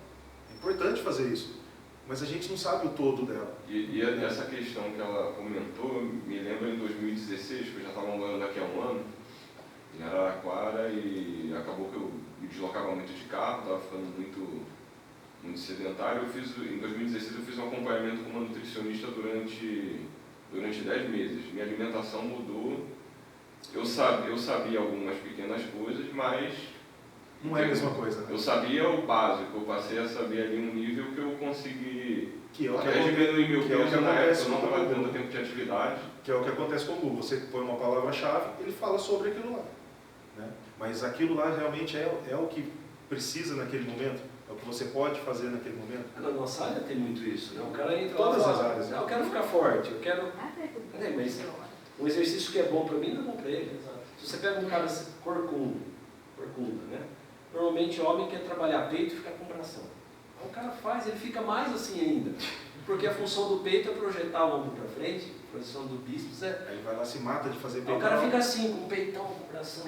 é importante fazer isso, mas a gente não sabe o todo dela. E essa questão que ela comentou, me lembra em 2016, que eu já estava morando aqui há um ano, em Araraquara, e acabou que eu me deslocava muito de carro, estava ficando muito sedentário. Em 2016 eu fiz um acompanhamento com uma nutricionista durante 10 meses. Minha alimentação mudou. Eu sabia algumas pequenas coisas, mas... Não é a mesma coisa, né? Eu sabia o básico, eu passei a saber ali um nível que eu consegui até diminuir meu peso na época, eu não estava tendo tempo de atividade. Que é o que acontece com o Google. Você põe uma palavra-chave, ele fala sobre aquilo lá. Né? Mas aquilo lá realmente é o que precisa naquele momento, é o que você pode fazer naquele momento. Na nossa área tem muito isso, né? O cara entra Todas lá, as áreas. Eu quero ficar forte, eu quero... Mas um exercício que é bom para mim não é bom para ele. Se você pega um cara corcunda, né? Normalmente o homem quer trabalhar peito e ficar com bração. O cara faz, ele fica mais assim ainda. Porque a função do peito é projetar o ombro para frente, a função do bíceps é... Aí vai lá, se mata de fazer Aí peito. o cara fica assim, com o peitão, com o bração.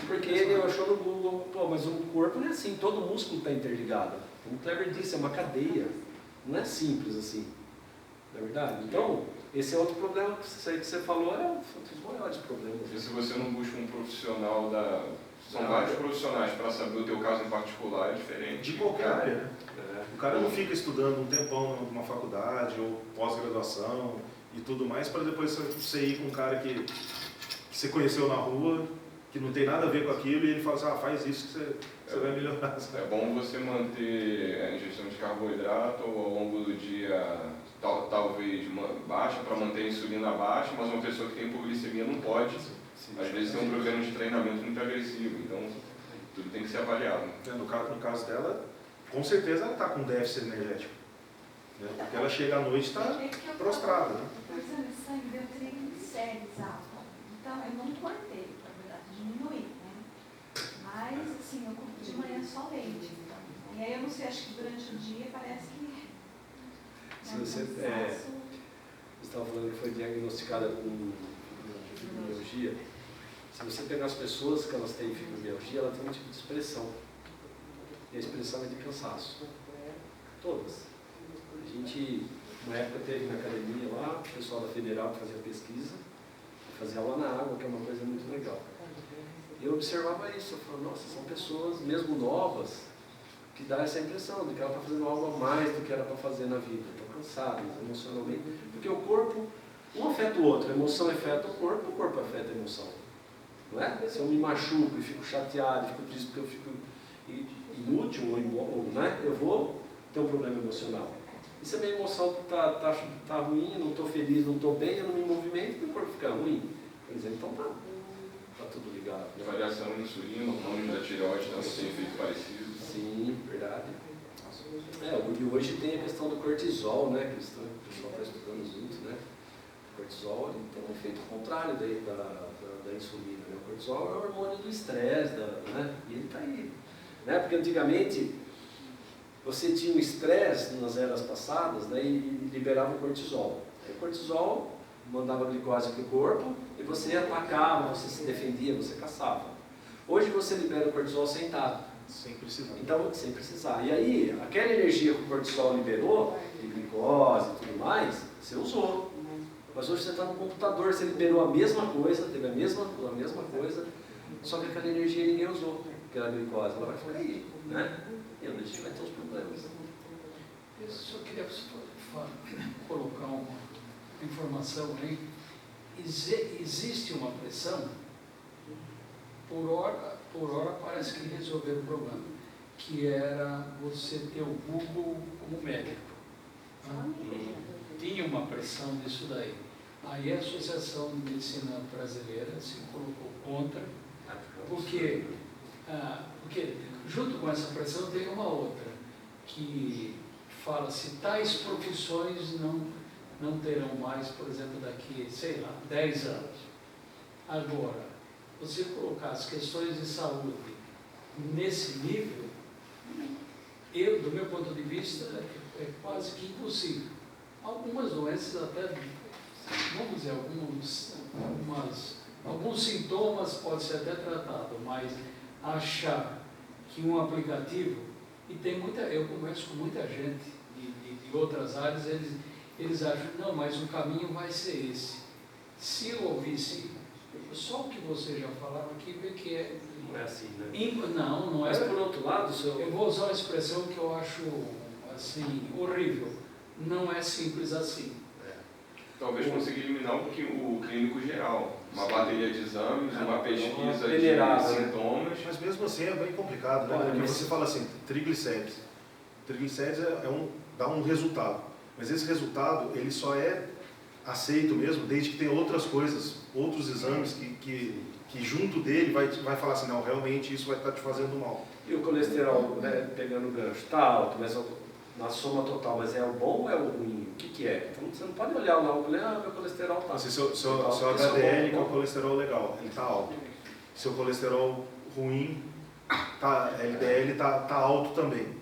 Porque ele achou no Google, pô, mas o corpo não é assim, todo músculo está interligado. Como o Kleber disse, é uma cadeia. Não é simples assim. Não é verdade? Então, esse é outro problema que você falou, é um dos maiores problemas. E se você não busca um profissional São vários profissionais para saber o teu caso em particular, é diferente. De qualquer área, né? É. O cara não fica estudando um tempão numa faculdade ou pós-graduação e tudo mais para depois você ir com um cara que você conheceu na rua, que não tem nada a ver com aquilo, e ele fala assim, faz isso que você vai melhorar. É bom você manter a ingestão de carboidrato ao longo do dia, talvez baixa, para manter a insulina baixa, mas uma pessoa que tem hipoglicemia não pode. Às vezes tem um problema de treinamento muito agressivo, então tudo tem que ser avaliado. No caso dela, com certeza ela está com déficit energético. Né? Porque ela chega à noite e está prostrada. Né? O exame de sangue deu triglicérides alto. Então eu não cortei, na verdade, diminuí, né? Mas assim, eu como de manhã só leite. Então. E aí eu não sei, acho que durante o dia parece que. Se você estava falando que foi diagnosticada com fibromialgia, se você pegar as pessoas que elas têm fibromialgia, ela tem um tipo de expressão. E a expressão é de cansaço. Todas. A gente, uma época, teve na academia lá, o pessoal da Federal fazia pesquisa, fazia aula na água, que é uma coisa muito legal. E eu observava isso, eu falava, nossa, são pessoas, mesmo novas, que dá essa impressão de que ela está fazendo algo a mais do que era para fazer na vida. Estão cansadas emocionalmente, porque o corpo, um afeta o outro, a emoção afeta o corpo afeta a emoção. Não é? Se eu me machuco e fico chateado, fico triste porque eu fico inútil ou imóvel, né? Eu vou ter um problema emocional. E se a minha emoção tá ruim, eu não estou feliz, não estou bem, eu não me movimento, meu corpo fica ruim. Por exemplo, então tá tudo ligado. A variação da insulina, hormônios da tireoide também tem efeito parecido. Sim, verdade. E hoje tem a questão do cortisol, né? Que o pessoal está estudando muito, né? O cortisol ele tem um efeito contrário da insulina. Né? O cortisol é o hormônio do estresse, né? E ele está aí. Né? Porque antigamente você tinha um estresse nas eras passadas, né? E liberava o cortisol. Aí o cortisol mandava glicose para o corpo e você atacava, você se defendia, você caçava. Hoje você libera o cortisol sentado. Sem precisar. Então, sem precisar. E aí, aquela energia que o cortisol liberou, de glicose e tudo mais, você usou. Mas hoje você está no computador, você liberou a mesma coisa, teve a mesma coisa, só que aquela energia ninguém usou, aquela glicose, ela vai ficar aí, né? E a gente vai ter os problemas. Eu só queria colocar uma informação aí. Existe uma pressão, por hora parece que resolveu o problema, que era você ter o Google como médico. Tinha uma pressão disso daí. Aí a Associação de Medicina Brasileira se colocou contra, porque junto com essa pressão tem uma outra, que fala se tais profissões não terão mais, por exemplo, daqui, sei lá, 10 anos. Agora, você colocar as questões de saúde nesse nível, do meu ponto de vista, é quase que impossível. Algumas doenças até, vamos dizer, alguns sintomas pode ser até tratado, mas achar que um aplicativo, eu converso com muita gente de outras áreas, eles acham, não, mas o caminho vai ser esse. Se eu ouvisse só o que você já falava aqui, vê que é... Não é assim, né? Não é. Mas por outro lado, eu vou usar uma expressão que eu acho, assim, horrível. Não é simples assim. Talvez consiga eliminar o clínico geral. Uma bateria de exames, uma pesquisa de sintomas. Mas mesmo assim é bem complicado, né? Porque você fala assim, triglicérides. Triglicérides dá um resultado. Mas esse resultado, ele só é aceito mesmo desde que tenha outras coisas, outros exames que junto dele vai falar assim, não, realmente isso vai estar te fazendo mal. E o colesterol, né, pegando o gancho, está alto, mas na soma total, mas é o bom ou é o ruim? O que é? Então você não pode olhar lá e falar, meu colesterol está alto. Se seu HDL, que é o colesterol legal, ele está alto. Seu colesterol ruim, LDL está alto também.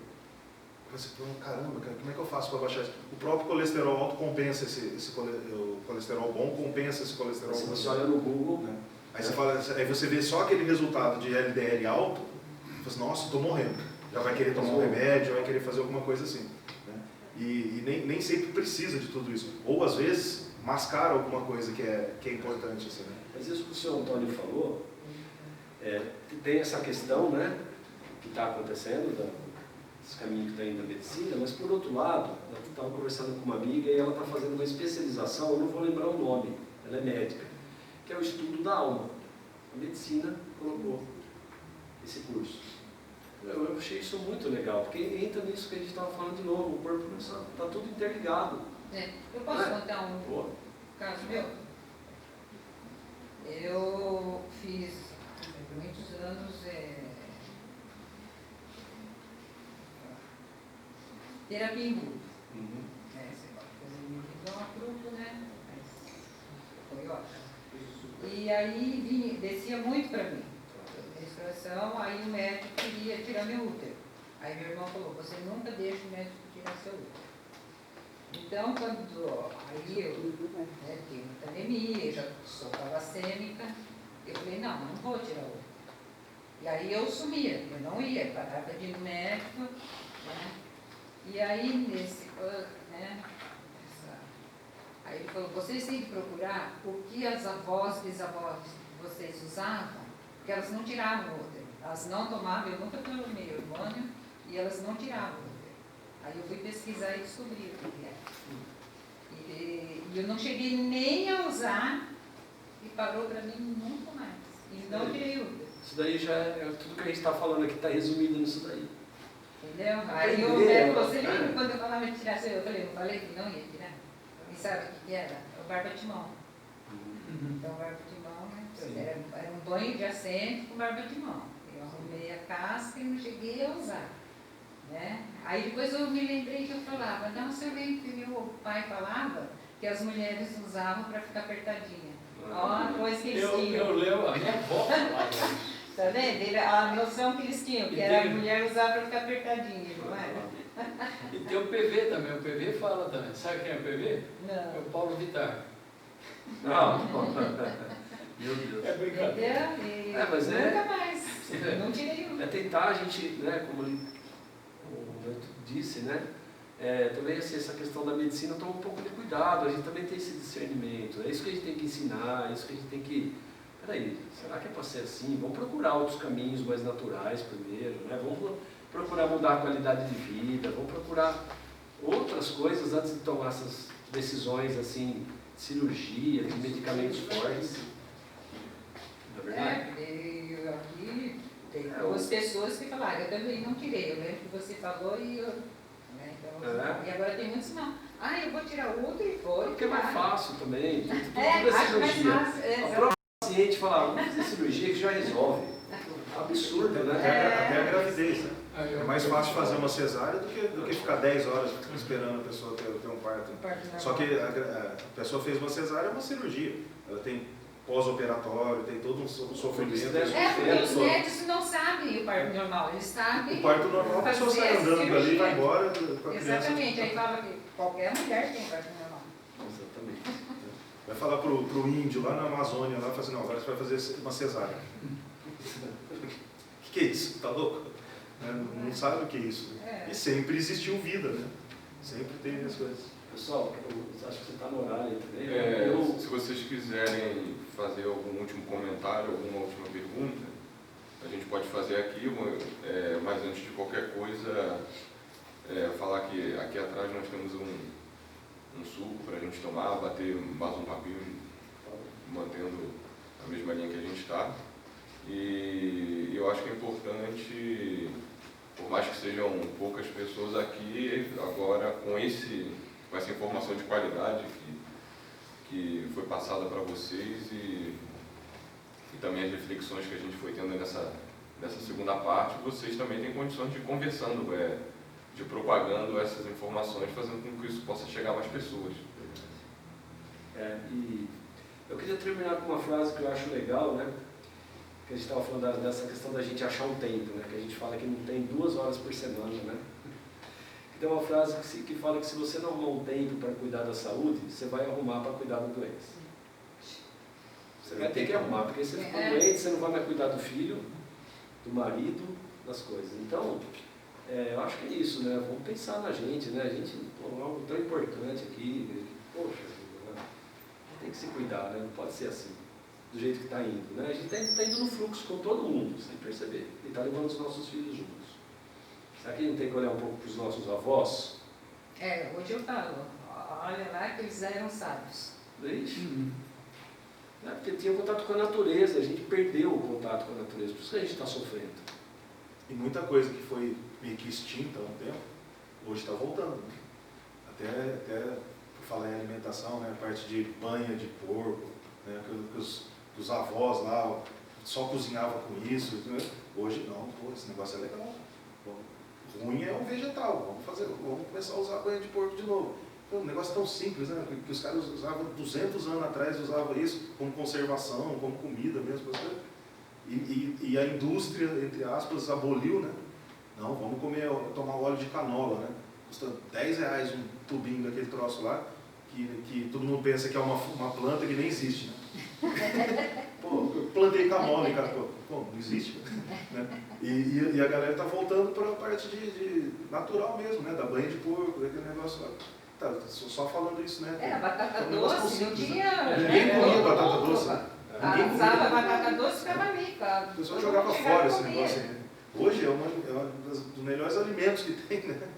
Você fala, caramba, cara, como é que eu faço para baixar isso? O próprio colesterol alto compensa o colesterol bom compensa esse colesterol Se ruim. você olha no Google, Né? Aí você vê só aquele resultado de LDL alto, você fala assim, nossa, estou morrendo. Já vai querer tomar um remédio, já vai querer fazer alguma coisa assim. Né? E nem sempre precisa de tudo isso. Ou às vezes mascara alguma coisa que é importante. Assim, né? mas isso que o senhor Antônio falou, tem essa questão, né, que está acontecendo, esse caminho que está indo da medicina, mas por outro lado, eu estava conversando com uma amiga e ela está fazendo uma especialização, eu não vou lembrar o nome, ela é médica, que é o estudo da alma. A medicina colocou esse curso. Eu achei isso muito legal, porque entra nisso que a gente estava falando de novo, o corpo está tudo interligado. Eu posso contar um caso meu? Eu fiz por muitos anos terapia em grupo. Você pode fazer individual a grupo, né? Mas foi ótimo. E aí descia muito para mim. Menstruação, aí o médico queria tirar meu útero. Aí meu irmão falou, você nunca deixa o médico tirar seu útero. Então, aí eu tenho anemia, já sou talassêmica, eu falei, não vou tirar o útero. E aí eu sumia, eu não ia, parava de ir no médico, né? E aí aí ele falou, vocês têm que procurar o que as avós, bisavós de vocês usavam, porque elas não tiravam o útero, elas não tomavam, eu nunca tomei hormônio, e elas não tiravam o útero. Aí eu fui pesquisar e descobri o que era. E eu não cheguei nem a usar, e parou para mim nunca mais. E não tirei o útero. Isso daí já é tudo que a gente está falando aqui, está resumido nisso daí. Entendeu? Aí o médico falou, você lembra quando eu falava de tirar seu útero? Eu falei, eu falei que não ia tirar. E sabe o que era? O barba-timão. Então, o barba-timão, né? Era um banho de assento com barba-timão. Eu arrumei a casca e não cheguei a usar. Né? Aí depois eu me lembrei que eu falava, nossa, eu lembro que meu pai falava que as mulheres usavam para ficar apertadinha. Ó, coisa que eles tinham. Eu lembro, a minha avó falava isso. Tá vendo? A noção que eles tinham, que era a mulher usar para ficar apertadinha, não era? E tem o PV também, o PV fala também. Sabe quem é o PV? Não. É o Paulo Vittar. Não. Meu Deus. É brincadeira. Entendeu? Mas nunca mais. Não tirei o. É tentar a gente, né, como o Neto disse, né, também assim, essa questão da medicina toma um pouco de cuidado, a gente também tem esse discernimento, é isso que a gente tem que ensinar, é isso que a gente tem que... Peraí, será que é para ser assim? Vamos procurar outros caminhos mais naturais primeiro, né? Vamos procurar mudar a qualidade de vida, vamos procurar outras coisas antes de tomar essas decisões assim, de cirurgia, de medicamentos fortes. Não é verdade? Aqui tem duas pessoas que falaram, eu também não tirei, eu lembro que você falou e eu... Né, então, e agora tem muitos não. Eu vou tirar o útero e foi. Porque é mais fácil também, tudo acho mais cirurgia. fácil. O paciente fala, vamos fazer cirurgia que já resolve. Absurdo, né? Até a gravidez, né? É mais fácil fazer uma cesárea do que ficar 10 horas esperando a pessoa ter um parto. Só que a pessoa fez uma cesárea, é uma cirurgia. Ela tem pós-operatório, tem todo um sofrimento. Porque os médicos não sabem o parto normal, eles sabem. O parto normal, a pessoa sai andando dali e vai embora com a criança. Exatamente, aí fala que qualquer mulher tem parto normal. Exatamente. Vai falar pro índio lá na Amazônia, lá, assim, não, agora você vai fazer uma cesárea. O que é isso? Tá louco? Não sabe o que é isso. E sempre existiu vida, né? Sempre teve as coisas. Pessoal, eu acho que você está no horário aí também. Se vocês quiserem fazer algum último comentário, alguma última pergunta, a gente pode fazer aqui, mas antes de qualquer coisa, falar que aqui atrás nós temos um suco para a gente tomar, bater mais um papinho, mantendo a mesma linha que a gente está. E eu acho que é importante, por mais que sejam poucas pessoas aqui, agora com essa informação de qualidade que foi passada para vocês e também as reflexões que a gente foi tendo nessa segunda parte, vocês também têm condições de ir conversando, de propagando essas informações, fazendo com que isso possa chegar a mais pessoas. E eu queria terminar com uma frase que eu acho legal, né? Que a gente estava falando dessa questão da gente achar um tempo, né? Que a gente fala que não tem 2 horas por semana, né? tem uma frase que fala que se você não arrumar um tempo para cuidar da saúde, você vai arrumar para cuidar da doença. Você vai ter que arrumar, porque se você for doente, você não vai mais cuidar do filho, do marido, das coisas. Então, eu acho que é isso, né? Vamos pensar na gente, né? A gente, pô, é algo tão importante aqui, poxa, né? Tem que se cuidar, né? Não pode ser assim, do jeito que está indo, né? A gente está indo no fluxo com todo mundo, sem perceber, e está levando os nossos filhos juntos. Será que a gente tem que olhar um pouco para os nossos avós? Hoje eu falo, olha lá que eles eram sábios. Ixi. Porque tinha contato com a natureza, a gente perdeu o contato com a natureza, por isso que a gente está sofrendo. E muita coisa que foi meio que extinta há um tempo, hoje está voltando. Né? Até por falar em alimentação, né? A parte de banha de porco, né? que os avós lá só cozinhavam com isso. Né? Hoje não, pô, esse negócio é legal. O ruim é o vegetal, vamos começar a usar banha de porco de novo. Então, um negócio tão simples, né? Que os caras usavam 200 anos atrás, usavam isso como conservação, como comida mesmo. E a indústria, entre aspas, aboliu, né? Não, vamos tomar óleo de canola, né? Custa R$10 um tubinho daquele troço lá, que todo mundo pensa que é uma planta que nem existe, né? Pô, eu plantei canola em Carapicuíba. Pô, não existe. Né? E a galera tá voltando para a parte de natural mesmo, né? Da banha de porco, daquele negócio lá. Tá, só falando isso, né? Era batata é um doce, não tinha... Ninguém comia batata doce. Usava batata doce e ficava ali. A pessoa jogava fora esse negócio aí. Hoje é um dos melhores alimentos que tem, né?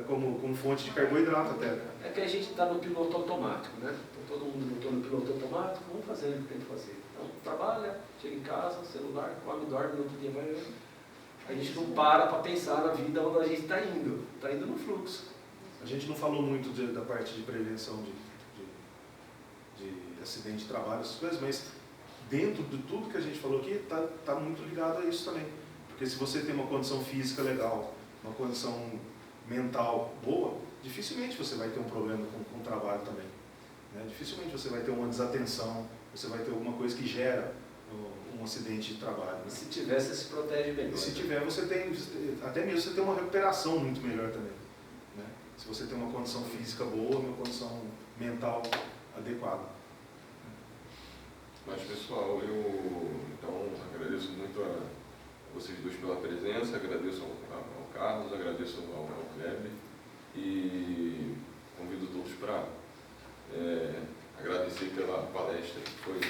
Como fonte de carboidrato até. É que a gente está no piloto automático, né? Então, todo mundo botou no piloto automático, vamos fazer o que tem que fazer. Então, trabalha, chega em casa, celular, come, dorme, no outro dia vai... A gente não para pensar na vida onde a gente está indo no fluxo. A gente não falou muito da parte de prevenção de acidente de trabalho, essas coisas, mas dentro de tudo que a gente falou aqui, está muito ligado a isso também. Porque se você tem uma condição física legal, uma condição mental boa, dificilmente você vai ter um problema com o trabalho também. Né? Dificilmente você vai ter uma desatenção, você vai ter alguma coisa que gera um acidente de trabalho. Né? E se tiver, você se protege melhor. E se tiver, você tem, até mesmo você tem uma recuperação muito melhor também. Né? Se você tem uma condição física boa, uma condição mental adequada. Mas pessoal, eu então agradeço muito a vocês dois pela presença, agradeço ao Carlos, agradeço ao Kleber e convido todos para agradecer pela palestra que foi